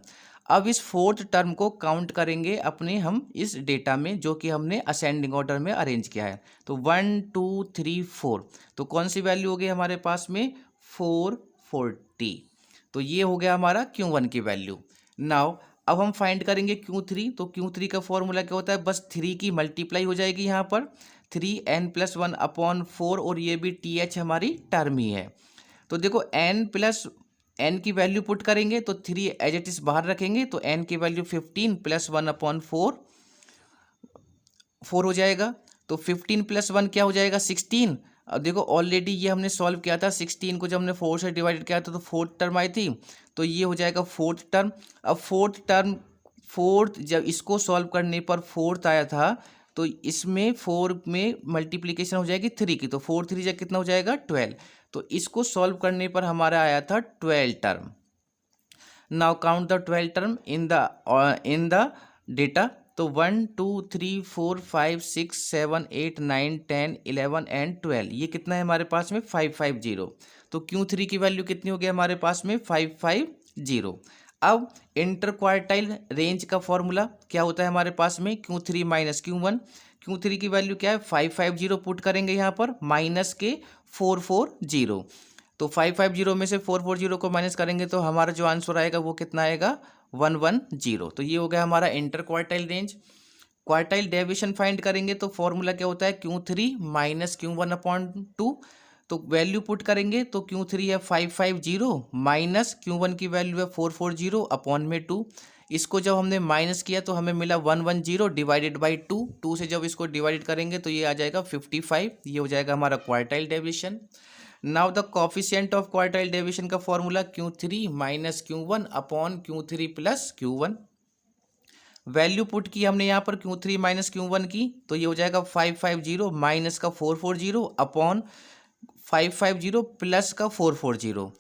अब इस 4th टर्म को काउंट करेंगे अपने हम इस डेटा में जो कि हमने असेंडिंग ऑर्डर में अरेंज किया है। तो 1 2 3 4, तो कौन सी वैल्यू हो गई हमारे पास में 440। तो ये हो गया हमारा Q1 की वैल्यू। नाउ अब हम फाइंड करेंगे Q3। तो Q3 का फॉर्मूला क्या होता है, बस 3 की मल्टीप्लाई हो जाएगी यहाँ पर 3n+1/4 और ये भी TH हमारी टर्म ही है। तो देखो n की वैल्यू पुट करेंगे तो 3 एज इट इज बाहर रखेंगे, तो n की वैल्यू 15 + 1/4 4 हो जाएगा। तो 15 + 1 क्या हो जाएगा 16। अब देखो ऑलरेडी ये हमने सॉल्व किया था, 16 को जब हमने 4 से डिवाइड किया था तो 4th टर्म आई थी, तो ये हो जाएगा 4th टर्म। अब 4th टर्म 4th जब इसको सॉल्व करने पर 4th आया था, तो इसमें 4 में मल्टीप्लीकेशन हो जाएगी 3 की, तो 4 3 जा कितना हो जाएगा 12। तो इसको सॉल्व करने पर हमारा आया था 12 term. Now count the 12 term in the data. तो 1 2 3 4 5 6 7 8 9 10 11 एंड 12, ये कितना है हमारे पास में 550। तो Q3 की वैल्यू कितनी हो गई हमारे पास में 550। अब इंटर क्वार्टाइल रेंज का फॉर्मूला क्या होता है हमारे पास में, Q3 - Q1। Q3 की वैल्यू क्या है 550 पुट करेंगे यहाँ पर माइनस के 440। तो 550 में से 440 को माइनस करेंगे तो हमारा जो आंसर आएगा वो कितना आएगा 110। तो ये हो गया हमारा inter quartile range. Quartile deviation find करेंगे तो फॉर्मूला क्या होता है Q3 - Q1/2। तो वैल्यू पुट करेंगे तो Q3 है 550 माइनस Q1 की वैल्यू है 440 अपॉन में 2। इसको जब हमने माइनस किया तो हमें मिला 110 डिवाइडेड बाई 2 से जब इसको डिवाइडेड करेंगे तो ये आ जाएगा 55। ये हो जाएगा हमारा quartile deviation. Now the coefficient of quartile deviation का formula Q3 - Q1 upon Q3 + Q1। Value put की हमने यहाँ पर Q3 - Q1 की, तो ये हो जाएगा 550 माइनस का 440 अपॉन 550 प्लस का 440।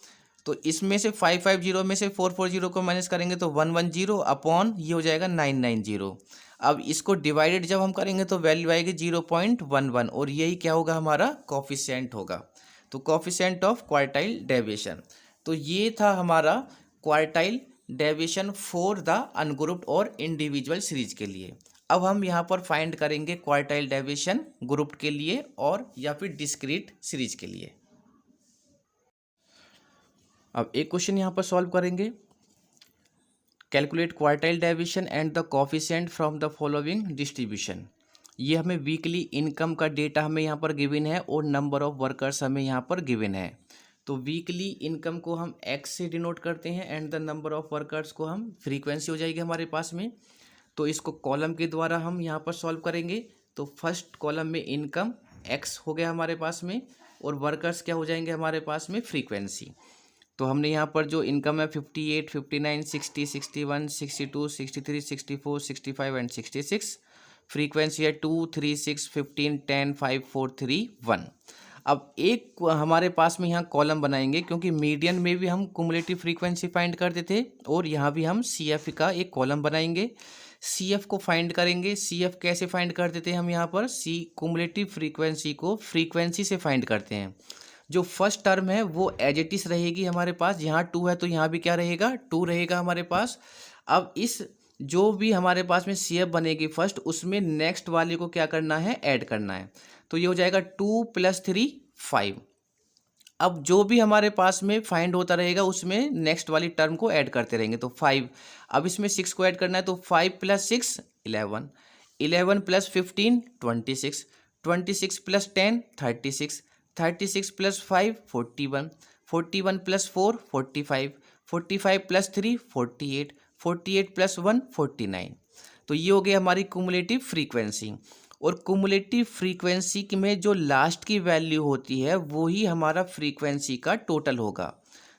तो इसमें से 550 में से 440 को माइनस करेंगे तो 110 अपॉन ये हो जाएगा 990। अब इसको डिवाइडेड जब हम करेंगे तो वैल्यू आएगी 0.11 और यही क्या होगा हमारा कोफिशिएंट होगा। तो कोफिशिएंट ऑफ क्वार्टाइल डेविएशन। तो ये था हमारा quartile deviation for the ungrouped और इंडिविजुअल सीरीज के लिए। अब हम यहाँ पर फाइंड करेंगे क्वार्टाइल डेविएशन ग्रुप्ड के लिए और या फिर डिस्क्रीट सीरीज के लिए। अब एक क्वेश्चन यहाँ पर सॉल्व करेंगे। Calculate quartile deviation and the coefficient from the following distribution. ये हमें वीकली इनकम का डेटा हमें यहाँ पर गिवन है और नंबर ऑफ वर्कर्स हमें यहाँ पर गिवन है। तो वीकली इनकम को हम एक्स से डिनोट करते हैं and the number of workers को हम फ्रीक्वेंसी हो जाएगी हमारे पास में। तो इसको कॉलम के द्वारा हम यहाँ पर सॉल्व करेंगे। तो फर्स्ट कॉलम में इनकम एक्स हो गया हमारे पास में और वर्कर्स क्या हो जाएंगे हमारे पास में फ्रीक्वेंसी। तो हमने यहाँ पर जो इनकम है 58, 59, 60, 61, 62, 63, 64, 65 एंड 66। फ्रीक्वेंसी है 2, 3, 6, 15, 10, 5, 4, 3, 1। अब एक हमारे पास में यहाँ कॉलम बनाएंगे क्योंकि मीडियन में भी हम कुमुलेटिव फ्रीक्वेंसी फाइंड करते थे और यहाँ भी हम CF का एक कॉलम बनाएंगे। CF को फाइंड करेंगे। CF कैसे फाइंड करते थे हम यहाँ पर कुमुलेटिव फ्रीक्वेंसी को फ्रीक्वेंसी से फाइंड करते हैं। जो फर्स्ट टर्म है वो एज इट इज रहेगी हमारे पास। यहाँ 2 है तो यहाँ भी क्या रहेगा 2 रहेगा हमारे पास। अब इस जो भी हमारे पास में CF बनेगी फर्स्ट उसमें नेक्स्ट वाले को क्या करना है ऐड करना है। तो ये हो जाएगा 2 + 3 5। अब जो भी हमारे पास में फाइंड होता रहेगा उसमें नेक्स्ट वाली टर्म को ऐड करते रहेंगे। तो 5। अब इसमें 6 को ऐड करना है तो 5 + 6 11, 11 + 15 26, 26 + 10 36, 36 + 5 41, 41 + 4 45, 45 + 3 48, 48 + 1 49। तो ये हो गई हमारी कुमुलेटिव फ्रीक्वेंसी। और कुमुलेटिव फ्रीक्वेंसी में जो लास्ट की वैल्यू होती है वो ही हमारा फ्रीक्वेंसी का टोटल होगा।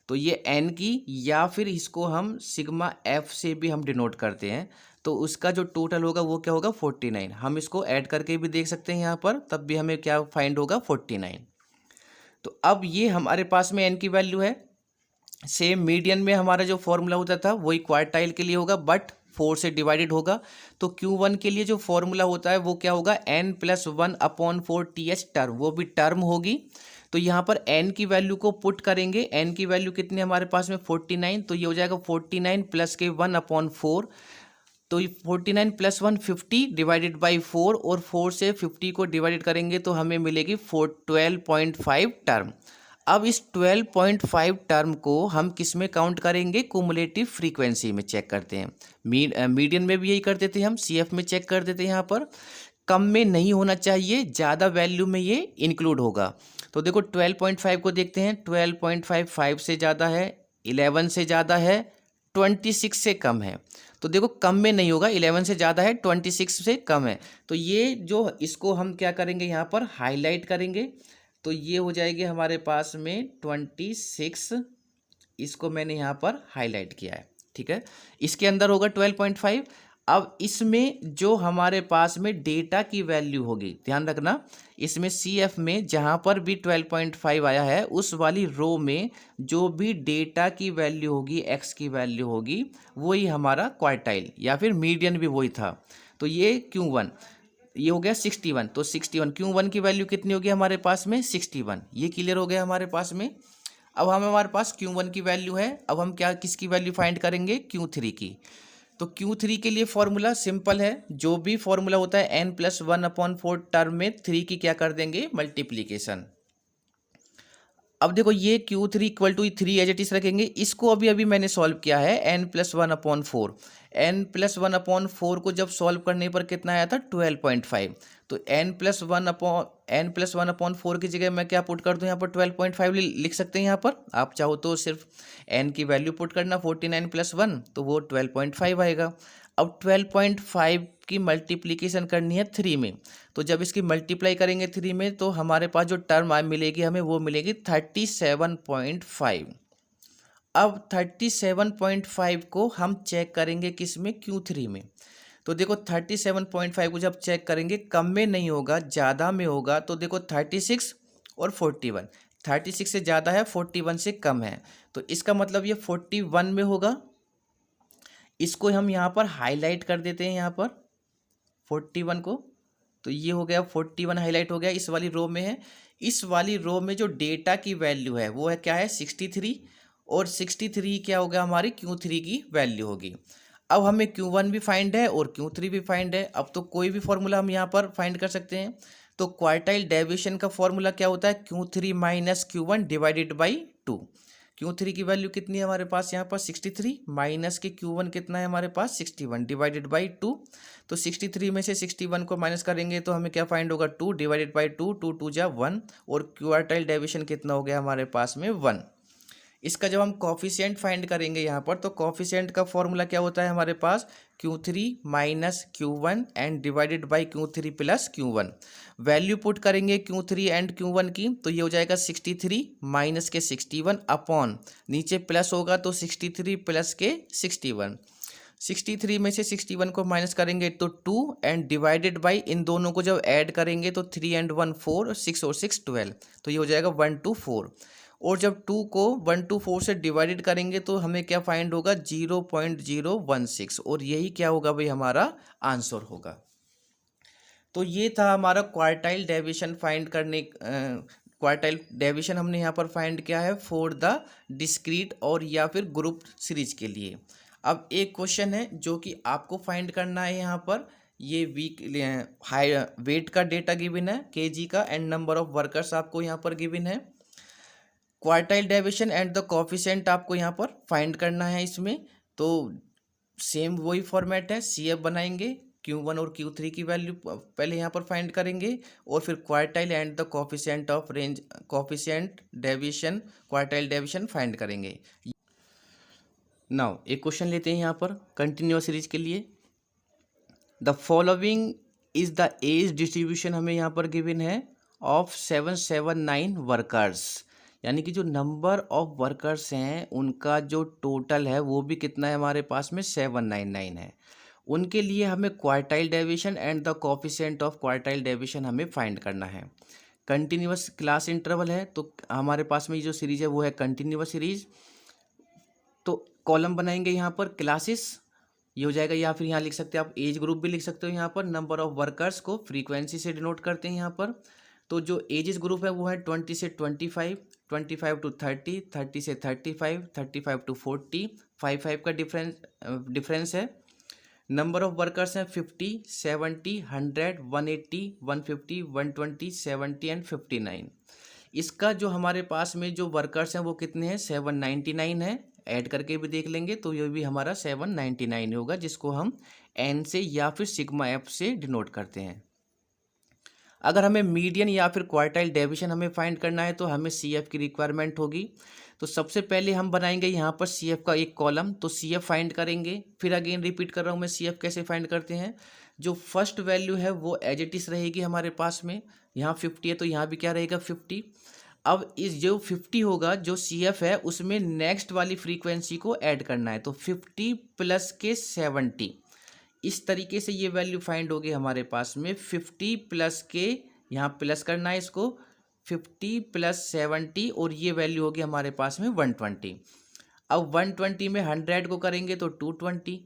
तो ये n की या फिर इसको हम सिग्मा f से भी हम डिनोट करते हैं। तो उसका जो टोटल होगा वो क्या होगा 49। हम इसको ऐड करके भी देख सकते हैं यहाँ पर, तब भी हमें क्या फाइंड होगा 49। तो अब ये हमारे पास में n की वैल्यू है। सेम मीडियन में हमारा जो फॉर्मूला होता था वही क्वार्टाइल के लिए होगा बट 4 से डिवाइडेड होगा। तो Q1 के लिए जो फॉर्मूला होता है वो क्या होगा n + 1/4 TH टर्म, वो भी टर्म होगी। तो यहाँ पर n की वैल्यू को पुट करेंगे। n की वैल्यू कितनी हमारे पास में 49। तो ये हो जाएगा 49 + के 1/4। तो 49 + 1 50 डिवाइडेड बाई 4 और 4 से 50 को डिवाइडेड करेंगे तो हमें मिलेगी 12.5 टर्म। अब इस 12.5 टर्म को हम किस में काउंट करेंगे कुमुलेटिव फ्रीक्वेंसी में चेक करते हैं। मीडियन में भी यही करते थे हम, CF में चेक कर देते हैं। यहाँ पर कम में नहीं होना चाहिए, ज़्यादा वैल्यू में ये इंक्लूड होगा। तो देखो 12.5 को देखते हैं। 12.5 5 से ज़्यादा है, 11 से ज़्यादा है, 26 से कम है। तो देखो कम में नहीं होगा, 11 से ज़्यादा है, 26 से कम है। तो ये जो इसको हम क्या करेंगे यहाँ पर हाईलाइट करेंगे। तो ये हो जाएगी हमारे पास में 26। इसको मैंने यहाँ पर हाईलाइट किया है, ठीक है। इसके अंदर होगा 12.5। अब इसमें जो हमारे पास में डेटा की वैल्यू होगी, ध्यान रखना, इसमें CF में जहाँ पर भी 12.5 आया है उस वाली रो में जो भी डेटा की वैल्यू होगी, x की वैल्यू होगी, वही हमारा क्वार्टाइल या फिर मीडियन भी वही था। तो ये Q1 ये हो गया 61। तो 61 Q1 की वैल्यू कितनी होगी हमारे पास में 61। ये क्लियर हो गया हमारे पास में। अब हमारे पास Q1 की वैल्यू है। अब हम क्या किसकी वैल्यू फाइंड करेंगे Q3 की। तो Q3 के लिए फॉर्मूला सिंपल है। जो भी फॉर्मूला होता है n + 1/4 टर्म में 3 की क्या कर देंगे मल्टीप्लीकेशन। अब देखो ये Q3 = 3 एज इट इज रखेंगे। इसको अभी मैंने सॉल्व किया है n + 1/4। n + 1/4 को जब सॉल्व करने पर कितना आया था 12.5। तो n + 1/4 की जगह मैं क्या पुट कर दूं यहाँ पर 12.5 लिख सकते हैं। यहाँ पर आप चाहो तो सिर्फ n की वैल्यू पुट करना 49 + 1 तो वो 12.5 आएगा। अब 12.5 की मल्टीप्लिकेशन करनी है 3 में। तो जब इसकी मल्टीप्लाई करेंगे 3 में तो हमारे पास जो टर्म मिलेगी हमें वो मिलेगी 37.5। अब 37.5 को हम चेक करेंगे किस में Q3 में। तो देखो 37.5 को जब चेक करेंगे कम में नहीं होगा, ज़्यादा में होगा। तो देखो 36 और 41, 36 से ज़्यादा है, 41 से कम है। तो इसका मतलब ये 41 में होगा। इसको हम यहाँ पर हाईलाइट कर देते हैं यहाँ पर 41 को। तो ये हो गया 41 हाईलाइट हो गया, इस वाली रो में है। इस वाली रो में जो डेटा की वैल्यू है वो है क्या है 63 और 63 क्या होगा हमारी Q3 की वैल्यू होगी। अब हमें Q1 भी फाइंड है और Q3 भी फाइंड है। अब तो कोई भी फॉर्मूला हम यहाँ पर फाइंड कर सकते हैं। तो क्वार्टाइल डेविएशन का फॉर्मूला क्या होता है, Q3 minus Q1 divided by 2। Q3 की वैल्यू कितनी है हमारे पास यहाँ पर 63, माइनस के Q1 कितना है हमारे पास 61 डिवाइडेड बाई 2। तो 63 में से 61 को माइनस करेंगे तो हमें क्या फाइंड होगा 2 डिवाइडेड बाई 2, 2 2 जा 1, और क्वार्टाइल डेविएशन कितना हो गया हमारे पास में 1। इसका जब हम कॉफिशिएंट फाइंड करेंगे यहाँ पर, तो कॉफिशिएंट का फॉर्मूला क्या होता है हमारे पास Q3 minus Q1 and divided by Q3 plus Q1। Value put करेंगे Q3 एंड Q1 की, तो ये हो जाएगा 63 माइनस के 61 अपॉन, नीचे प्लस होगा तो 63 प्लस के 61। 63 में से 61 को माइनस करेंगे तो 2 एंड डिवाइडेड बाई, इन दोनों को जब ऐड करेंगे तो 3 एंड 1 4, 6 और 6 12, तो ये हो जाएगा 124। और जब 2 को 124 से डिवाइडेड करेंगे तो हमें क्या फाइंड होगा 0.016, और यही क्या होगा भाई हमारा आंसर होगा। तो ये था हमारा क्वार्टाइल डेविएशन फाइंड करने, क्वार्टाइल डेविएशन हमने यहाँ पर फाइंड किया है फॉर द डिस्क्रीट और या फिर ग्रुप सीरीज के लिए। अब एक क्वेश्चन है जो कि आपको फाइंड करना है यहाँ पर, ये वीक हाई वेट का डेटा गिवन है केजी का, एंड नंबर ऑफ वर्कर्स आपको यहाँ पर गिवन है। Quartile deviation and the coefficient आपको यहाँ पर फाइंड करना है इसमें। तो सेम वही फॉर्मेट है, CF बनाएंगे, Q1 और Q3 की वैल्यू पहले यहाँ पर फाइंड करेंगे, और फिर quartile and the coefficient of range, coefficient deviation, quartile deviation find करेंगे। नाउ एक क्वेश्चन लेते हैं यहाँ पर कंटिन्यूअस सीरीज के लिए। The following is the age distribution हमें यहाँ पर गिवन है ऑफ 779 वर्कर्स, यानी कि जो नंबर ऑफ वर्कर्स हैं उनका जो टोटल है वो भी कितना है हमारे पास में 799 है। उनके लिए हमें quartile deviation and the coefficient of quartile deviation हमें फाइंड करना है। कंटिन्यूअस क्लास इंटरवल है, तो हमारे पास में जो सीरीज है वो है कंटिन्यूअस सीरीज। तो कॉलम बनाएंगे यहाँ पर क्लासेस, ये हो जाएगा, या फिर यहाँ लिख सकते हैं आप एज ग्रुप भी लिख सकते हो। यहाँ पर नंबर ऑफ वर्कर्स को फ्रीक्वेंसी से डिनोट करते हैं यहाँ पर। तो जो एजेस ग्रुप है वो है 20 से 25, 25 टू 30, 30 से 35, 35 टू 40, 5 का डिफरेंस है। नंबर ऑफ वर्कर्स हैं 50, 70, 100, 180, 150, 120, 70 एंड 59। इसका जो हमारे पास में जो वर्कर्स हैं वो कितने हैं 799 है। ऐड करके भी देख लेंगे तो ये भी हमारा 799 होगा, जिसको हम N से या फिर सिग्मा F से डिनोट करते हैं। अगर हमें मीडियन या फिर क्वार्टाइल डेविएशन हमें फाइंड करना है तो हमें CF की रिक्वायरमेंट होगी। तो सबसे पहले हम बनाएंगे यहाँ पर CF का एक कॉलम, तो CF फाइंड करेंगे। फिर अगेन रिपीट कर रहा हूँ मैं, CF कैसे फाइंड करते हैं। जो फर्स्ट वैल्यू है वो एज इट इज रहेगी हमारे पास में, यहाँ 50 है तो यहाँ भी क्या रहेगा 50। अब इस जो 50 होगा जो CF है उसमें नेक्स्ट वाली फ्रीक्वेंसी को ऐड करना है, तो 50 प्लस के 70, इस तरीके से ये वैल्यू फाइंड होगी हमारे पास में। 50 प्लस के, यहाँ प्लस करना है इसको, 50 प्लस 70, और ये वैल्यू होगी हमारे पास में 120। अब 120 में 100 को करेंगे तो 220,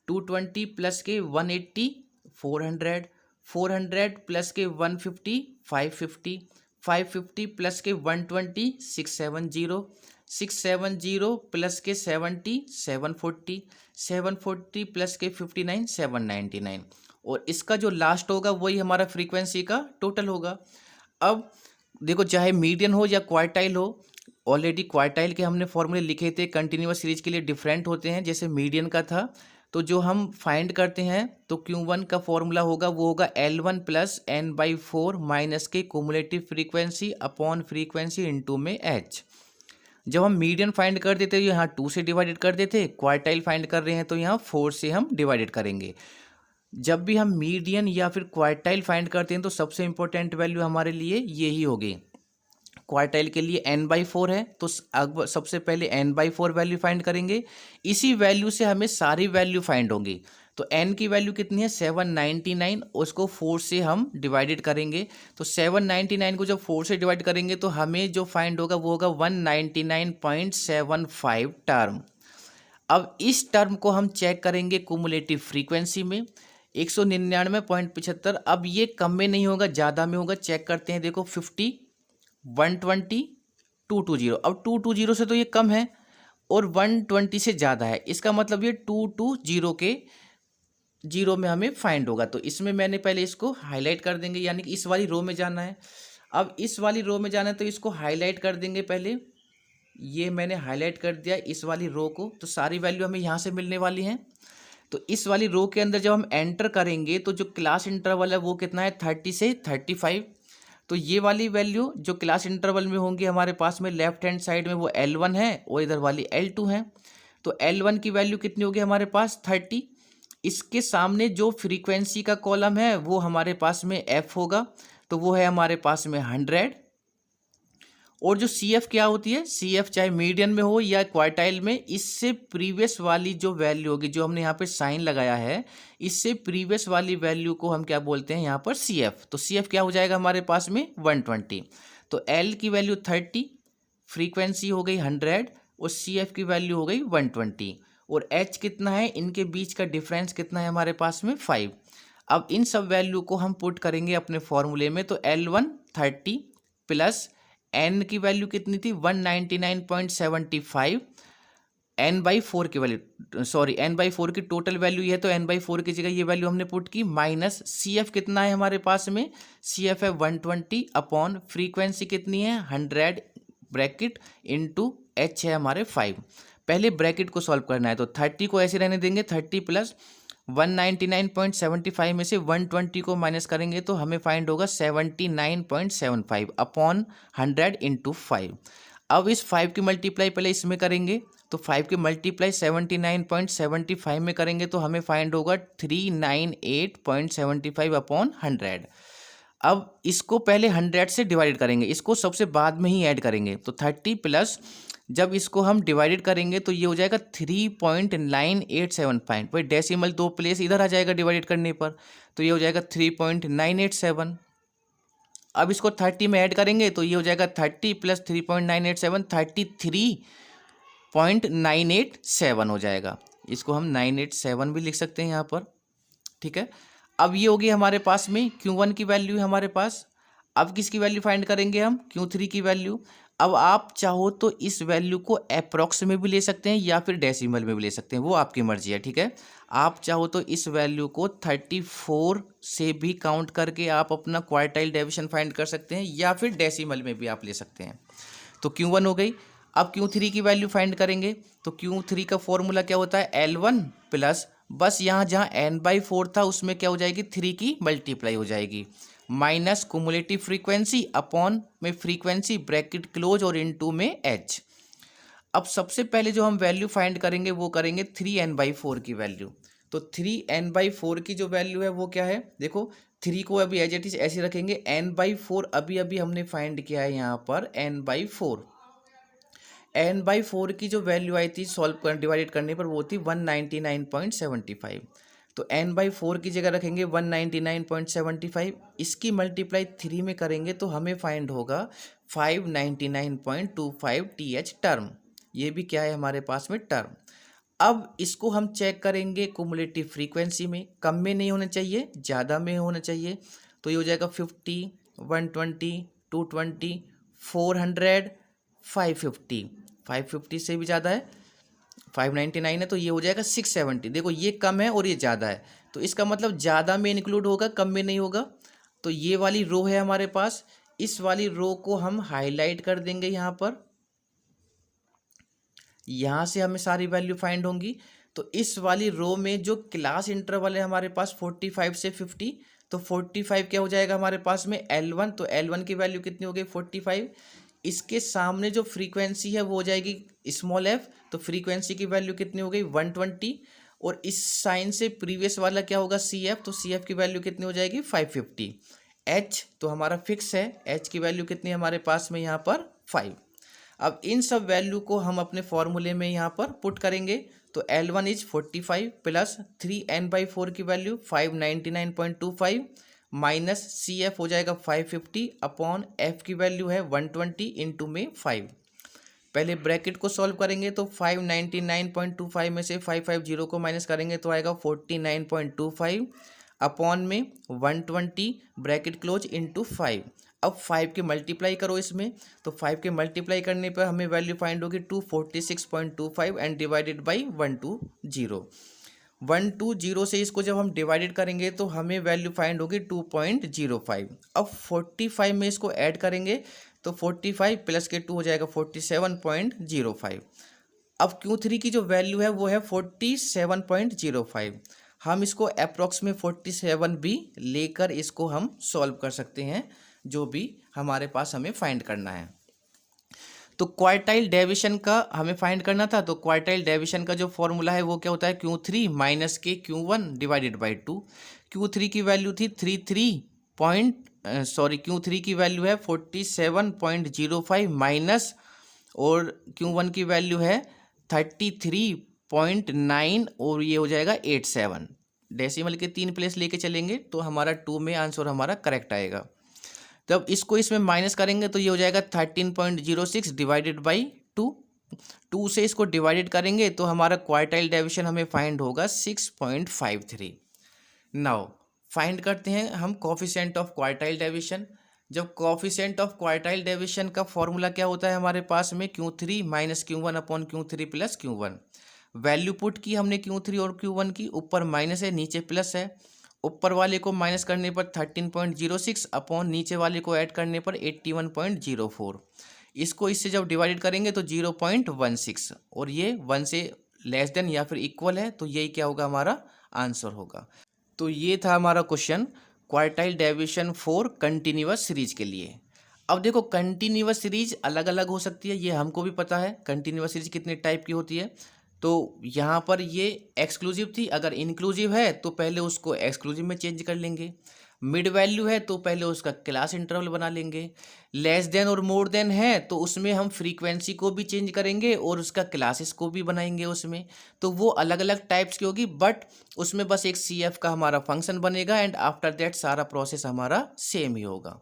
220 प्लस के 180, 400, 400 प्लस के 150, 550, 550 प्लस के 120, 670, 670 प्लस के 70, 740, 740 प्लस के 59, 799, और इसका जो लास्ट होगा वही हमारा फ्रीक्वेंसी का टोटल होगा। अब देखो चाहे मीडियन हो या क्वार्टाइल हो, ऑलरेडी क्वार्टाइल के हमने फॉर्मूले लिखे थे, कंटिन्यूअस सीरीज के लिए डिफरेंट होते हैं जैसे मीडियन का था। तो जो हम फाइंड करते हैं तो Q1 का फॉर्मूला होगा वो होगा L1 प्लस N/4 माइनस के cumulative frequency upon frequency into में H। जब हम मीडियन फाइंड कर देते तो यहाँ 2 से डिवाइडेड कर देते, क्वार्टाइल फाइंड कर रहे हैं तो यहाँ 4 से हम डिवाइडेड करेंगे। जब भी हम मीडियन या फिर क्वार्टाइल फाइंड करते हैं तो सबसे इंपॉर्टेंट वैल्यू हमारे लिए यही होगी। क्वार्टाइल के लिए N/4 है तो सबसे पहले N/4 वैल्यू फाइंड करेंगे, इसी वैल्यू से हमें सारी वैल्यू फाइंड होंगी। तो N की वैल्यू कितनी है 799, उसको 4 से हम डिवाइडेड करेंगे। तो 799 को जब 4 से डिवाइड करेंगे तो हमें जो फाइंड होगा वो होगा 199.75 टर्म। अब इस टर्म को हम चेक करेंगे कुमुलेटिव फ्रीक्वेंसी में 199.75। अब ये कम में नहीं होगा, ज़्यादा में होगा। चेक करते हैं, देखो 50, 120, 220। अब 220 से तो ये कम है, और 120 से ज़्यादा है, इसका मतलब ये 2 to 0 के 0 में हमें फाइंड होगा। तो इसमें मैंने पहले इसको हाईलाइट कर देंगे, यानी कि इस वाली रो में जाना है। अब इस वाली रो में जाना है तो इसको हाईलाइट कर देंगे पहले। ये मैंने हाईलाइट कर दिया इस वाली रो को, तो सारी वैल्यू हमें यहाँ से मिलने वाली हैं। तो इस वाली रो के अंदर जब हम एंटर करेंगे तो जो क्लास इंटरवल है वो कितना है, 30 से 35। तो ये वाली वैल्यू जो क्लास इंटरवल में होंगी हमारे पास में लेफ्ट हैंड साइड में वो L1 है और इधर वाली L2 है। तो L1 की वैल्यू कितनी होगी हमारे पास 30। इसके सामने जो फ्रीक्वेंसी का कॉलम है वो हमारे पास में F होगा, तो वो है हमारे पास में 100। और जो CF क्या होती है, CF चाहे मीडियन में हो या क्वार्टाइल में, इससे प्रीवियस वाली जो वैल्यू होगी, जो हमने यहाँ पे साइन लगाया है, इससे प्रीवियस वाली वैल्यू को हम क्या बोलते हैं यहाँ पर CF। तो CF क्या हो जाएगा हमारे पास में 120। तो L की वैल्यू 30, फ्रीक्वेंसी हो गई 100 और CF की वैल्यू हो गई 120। और H कितना है, इनके बीच का डिफरेंस कितना है हमारे पास में 5। अब इन सब वैल्यू को हम पुट करेंगे अपने फॉर्मूले में। तो L1 30 प्लस N की वैल्यू कितनी थी 199.75, N/4 की वैल्यू, सॉरी N/4 की टोटल वैल्यू ये है, तो N/4 की जगह ये वैल्यू हमने पुट की, माइनस CF कितना है हमारे पास में, CF है 120 अपॉन फ्रीक्वेंसी कितनी है 100 ब्रैकेट इंटू H है हमारे 5। पहले ब्रैकेट को सॉल्व करना है, तो 30 को ऐसे रहने देंगे, 30 प्लस 199.75 में से 120 को माइनस करेंगे तो हमें फाइंड होगा 79.75 अपॉन 100 इंटू 5। अब इस 5 की मल्टीप्लाई पहले इसमें करेंगे, तो 5 की मल्टीप्लाई 79.75 में करेंगे तो हमें फाइंड होगा 398.75 अपॉन 100। अब इसको पहले 100 से डिवाइड करेंगे, इसको सबसे बाद में ही ऐड करेंगे। तो 30 प्लस जब इसको हम डिवाइडेड करेंगे तो ये हो जाएगा 3.987, भाई डेसिमल 2 प्लेस इधर आ जाएगा डिवाइडेड करने पर, तो ये हो जाएगा 3.987। अब इसको 30 में ऐड करेंगे तो ये हो जाएगा 30 प्लस 3.987, 33.987 हो जाएगा। इसको हम 987 भी लिख सकते हैं यहाँ पर, ठीक है। अब ये होगी हमारे पास में Q1 की वैल्यू है हमारे पास। अब किसकी वैल्यू फाइंड करेंगे हम, Q3 की वैल्यू। अब आप चाहो तो इस वैल्यू को अप्रॉक्स में भी ले सकते हैं या फिर डेसिमल में भी ले सकते हैं, वो आपकी मर्जी है, ठीक है। आप चाहो तो इस वैल्यू को 34 से भी काउंट करके आप अपना क्वार्टाइल डेविएशन फाइंड कर सकते हैं या फिर डेसिमल में भी आप ले सकते हैं। तो Q1 हो गई। अब Q3 की वैल्यू फाइंड करेंगे, तो Q3 का फॉर्मूला क्या होता है, L1 प्लस, बस यहाँ जहाँ N/4 था उसमें क्या हो जाएगी 3 की मल्टीप्लाई हो जाएगी, माइनस कुमुलेटिव फ्रीक्वेंसी अपॉन में फ्रीक्वेंसी ब्रैकेट क्लोज और इनटू में H। अब सबसे पहले जो हम वैल्यू फाइंड करेंगे वो करेंगे 3N/4 की वैल्यू। तो 3N/4 की जो वैल्यू है वो क्या है, देखो 3 को अभी एज इट इज ऐसे रखेंगे, N/4 अभी अभी हमने फाइंड किया है यहाँ पर N/4 की जो वैल्यू आई थी सॉल्व कर डिवाइडेड करने पर वो थी 199.75। तो N/4 की जगह रखेंगे 199.75, इसकी मल्टीप्लाई 3 में करेंगे तो हमें फाइंड होगा 599.25 TH टर्म। ये भी क्या है हमारे पास में टर्म। अब इसको हम चेक करेंगे कुमुलेटिव फ्रीक्वेंसी में, कम में नहीं होना चाहिए, ज़्यादा में होना चाहिए। तो ये हो जाएगा 50, 120, 220, 400, 550। 550 से भी ज़्यादा है, 599 है, तो ये हो जाएगा 670। देखो ये कम है और ये ज़्यादा है, तो इसका मतलब ज़्यादा में इंक्लूड होगा, कम में नहीं होगा। तो ये वाली रो है हमारे पास, इस वाली रो को हम हाईलाइट कर देंगे यहाँ पर, यहाँ से हमें सारी वैल्यू फाइंड होंगी। तो इस वाली रो में जो क्लास इंटरवल है हमारे पास 45 से 50, तो 45 क्या हो जाएगा हमारे पास में L1, तो L1 की वैल्यू कितनी हो गई 45। इसके सामने जो फ्रीक्वेंसी है वो हो जाएगी स्मॉल f, तो फ्रीक्वेंसी की वैल्यू कितनी हो गई 120। और इस साइन से प्रीवियस वाला क्या होगा CF, तो CF की वैल्यू कितनी हो जाएगी 550। H तो हमारा फिक्स है, H की वैल्यू कितनी है हमारे पास में यहाँ पर 5। अब इन सब वैल्यू को हम अपने फॉर्मूले में यहाँ पर पुट करेंगे। तो L1 इज 45 प्लस 3N/4 की वैल्यू 599.25 माइनस CF हो जाएगा 550 अपॉन F की वैल्यू है 120 इंटू में 5। पहले ब्रैकेट को सॉल्व करेंगे तो 599.25 में से 550 को माइनस करेंगे तो आएगा 49.25 अपॉन में 120 ब्रैकेट क्लोज इंटू 5। अब 5 के मल्टीप्लाई करो इसमें, तो 5 के मल्टीप्लाई करने पर हमें वैल्यू फाइंड होगी 246.25 एंड डिवाइडेड बाई 120। 120 से इसको जब हम डिवाइडेड करेंगे तो हमें वैल्यू फाइंड होगी 2.05। अब 45 में इसको ऐड करेंगे तो 45 प्लस के 2 हो जाएगा 47.05। अब Q3 की जो वैल्यू है वो है 47.05। हम इसको अप्रॉक्स में 47 भी लेकर इसको हम सॉल्व कर सकते हैं, जो भी हमारे पास हमें फाइंड करना है। तो क्वार्टाइल डेविएशन का हमें फाइंड करना था, तो क्वार्टाइल डेविएशन का जो फॉर्मूला है वो क्या होता है, Q3 माइनस के Q1 डिवाइडेड बाई 2। Q3 की वैल्यू थी Q3 की वैल्यू है 47.05 माइनस, और Q1 की वैल्यू है 33.9 और ये हो जाएगा 87। डेसिमल के 3 प्लेस लेके चलेंगे तो हमारा 2 में आंसर हमारा करेक्ट आएगा। जब इसको इसमें माइनस करेंगे तो ये हो जाएगा 13.06 डिवाइडेड बाई 2 से इसको डिवाइडेड करेंगे तो हमारा क्वार्टाइल डेविएशन हमें फाइंड होगा 6.53। नाउ फाइंड करते हैं हम कोफिशिएंट ऑफ क्वार्टाइल डेविएशन। जब कोफिशिएंट ऑफ क्वार्टाइल डेविएशन का फॉर्मूला क्या होता है हमारे पास में, Q3 minus Q1 upon Q3 plus Q1। Value put की हमने Q3 और Q1 की, ऊपर माइनस है नीचे प्लस है, ऊपर वाले को माइनस करने पर 13.06 अपॉन नीचे वाले को ऐड करने पर 81.04। इसको इससे जब डिवाइडेड करेंगे तो 0.16, और ये 1 से लेस देन या फिर इक्वल है, तो यही क्या होगा हमारा आंसर होगा। तो ये था हमारा question quartile deviation for continuous series के लिए। अब देखो कंटिन्यूअस सीरीज अलग अलग हो सकती है, ये हमको भी पता है कंटिन्यूअस सीरीज कितने टाइप की होती है। तो यहाँ पर ये एक्सक्लूसिव थी, अगर इंक्लूसिव है तो पहले उसको एक्सक्लूसिव में चेंज कर लेंगे, मिड वैल्यू है तो पहले उसका क्लास इंटरवल बना लेंगे, लेस देन और मोर देन है तो उसमें हम फ्रीक्वेंसी को भी चेंज करेंगे और उसका क्लासेस को भी बनाएंगे उसमें। तो वो अलग अलग टाइप्स की होगी, बट उसमें बस एक CF का हमारा फंक्शन बनेगा एंड आफ्टर दैट सारा प्रोसेस हमारा सेम ही होगा।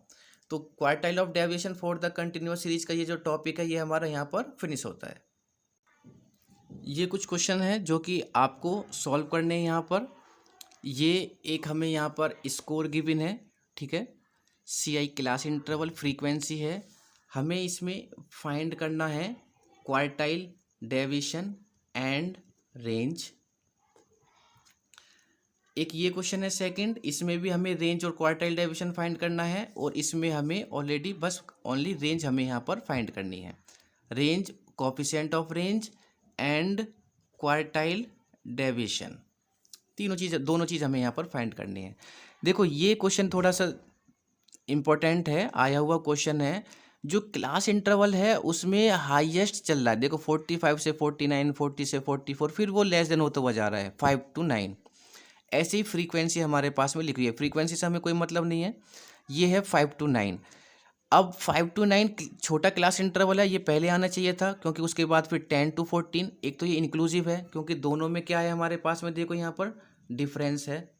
तो quartile of deviation for the continuous series का ये जो टॉपिक है ये हमारा यहाँ पर फिनिश होता है। ये कुछ क्वेश्चन है जो कि आपको सॉल्व करने हैं यहाँ पर। ये एक हमें यहाँ पर स्कोर गिवन है, ठीक है, CI क्लास इंटरवल फ्रीक्वेंसी है, हमें इसमें फाइंड करना है क्वार्टाइल डेविएशन एंड रेंज। एक ये क्वेश्चन है सेकंड, इसमें भी हमें रेंज और क्वार्टाइल डेविएशन फाइंड करना है, और इसमें हमें ऑलरेडी बस ओनली रेंज हमें यहाँ पर फाइंड करनी है। Range, coefficient of range and quartile deviation, दोनों चीज़ हमें यहाँ पर फाइंड करनी है। देखो ये क्वेश्चन थोड़ा सा इम्पोर्टेंट है, आया हुआ क्वेश्चन है। जो क्लास इंटरवल है उसमें हाईएस्ट चल रहा है, देखो 45 से 49, 40 से 44, फिर वो लेस देन होता हुआ जा रहा है 5 to 9। ऐसे ही फ्रीक्वेंसी हमारे पास में लिखी हुई है, फ्रीक्वेंसी से हमें कोई मतलब नहीं है, ये है 5 to 9। अब 5 to 9 छोटा क्लास इंटरवल है, ये पहले आना चाहिए था, क्योंकि उसके बाद फिर 10 to 14। एक तो ये इंक्लूसिव है क्योंकि दोनों में क्या है हमारे पास में, देखो यहाँ पर डिफरेंस है।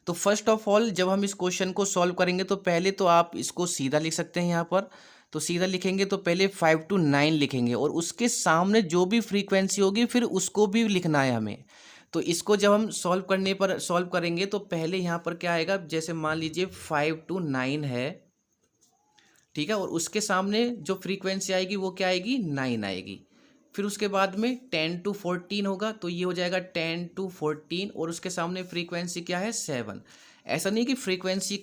तो फर्स्ट ऑफ ऑल जब हम इस क्वेश्चन को सॉल्व करेंगे तो पहले तो आप इसको सीधा लिख सकते हैं यहाँ पर। तो सीधा लिखेंगे तो पहले 5 to 9 लिखेंगे और उसके सामने जो भी फ्रीक्वेंसी होगी फिर उसको भी लिखना है हमें। तो इसको जब हम सॉल्व करेंगे तो पहले यहाँ पर क्या आएगा, जैसे मान लीजिए 5 to 9 है, ठीक है, और उसके सामने जो फ्रीक्वेंसी आएगी वो क्या आएगी, 9 आएगी। फिर उसके बाद में 10 to 14 होगा, तो ये हो जाएगा 10 to 14, और उसके सामने फ्रीक्वेंसी क्या है, 7। ऐसा नहीं कि फ्रीक्वेंसी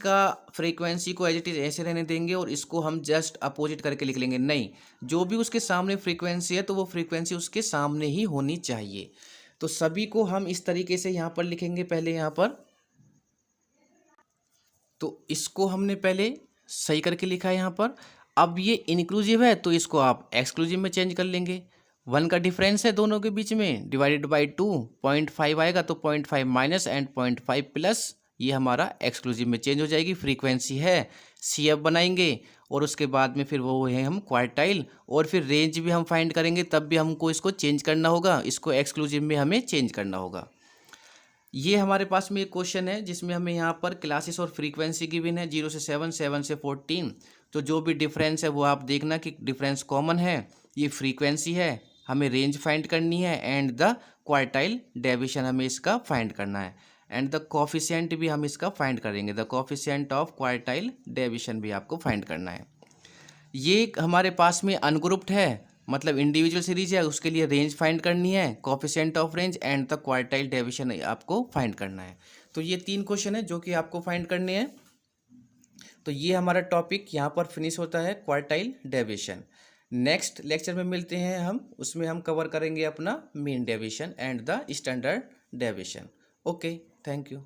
को एज इट इज ऐसे रहने देंगे और इसको हम जस्ट अपोजिट करके लिख लेंगे, नहीं, जो भी उसके सामने फ्रीक्वेंसी है तो वो फ्रीक्वेंसी उसके सामने ही होनी चाहिए। तो सभी को हम इस तरीके से यहाँ पर लिखेंगे पहले यहाँ पर। तो इसको हमने पहले सही करके लिखा है यहाँ पर। अब ये इंक्लूसिव है तो इसको आप एक्सक्लूसिव में चेंज कर लेंगे, 1 का डिफरेंस है दोनों के बीच में, डिवाइडेड बाई 2, 0.5 आएगा तो 0.5 माइनस एंड 0.5 प्लस, ये हमारा एक्सक्लूसिव में चेंज हो जाएगी। फ्रीक्वेंसी है, CF बनाएंगे और उसके बाद में फिर वो है हम क्वार्टाइल, और फिर रेंज भी हम फाइंड करेंगे, तब भी हमको इसको चेंज करना होगा, इसको एक्सक्लूसिव में हमें चेंज करना होगा। ये हमारे पास में एक क्वेश्चन है जिसमें हमें यहाँ पर क्लासेस और फ्रीक्वेंसी गिवन है 0 से 7, 7 से 14। तो जो भी डिफरेंस है वो आप देखना कि डिफरेंस कॉमन है, ये फ्रीक्वेंसी है, हमें रेंज फाइंड करनी है एंड द क्वार्टाइल डेविएशन हमें इसका फाइंड करना है। एंड द कोफिशिएंट भी हम इसका फाइंड करेंगे, the coefficient of quartile deviation भी आपको फाइंड करना है। ये हमारे पास में अनग्रुप्ड है, मतलब इंडिविजुअल सीरीज है, उसके लिए रेंज फाइंड करनी है, coefficient of range and the quartile deviation आपको फाइंड करना है। तो ये 3 क्वेश्चन है जो कि आपको फाइंड करने हैं। तो ये हमारा टॉपिक यहाँ पर फिनिश होता है, क्वार्टाइल डेविएशन। नेक्स्ट लेक्चर में मिलते हैं हम, उसमें हम कवर करेंगे अपना mean deviation and the standard deviation. Okay, thank you.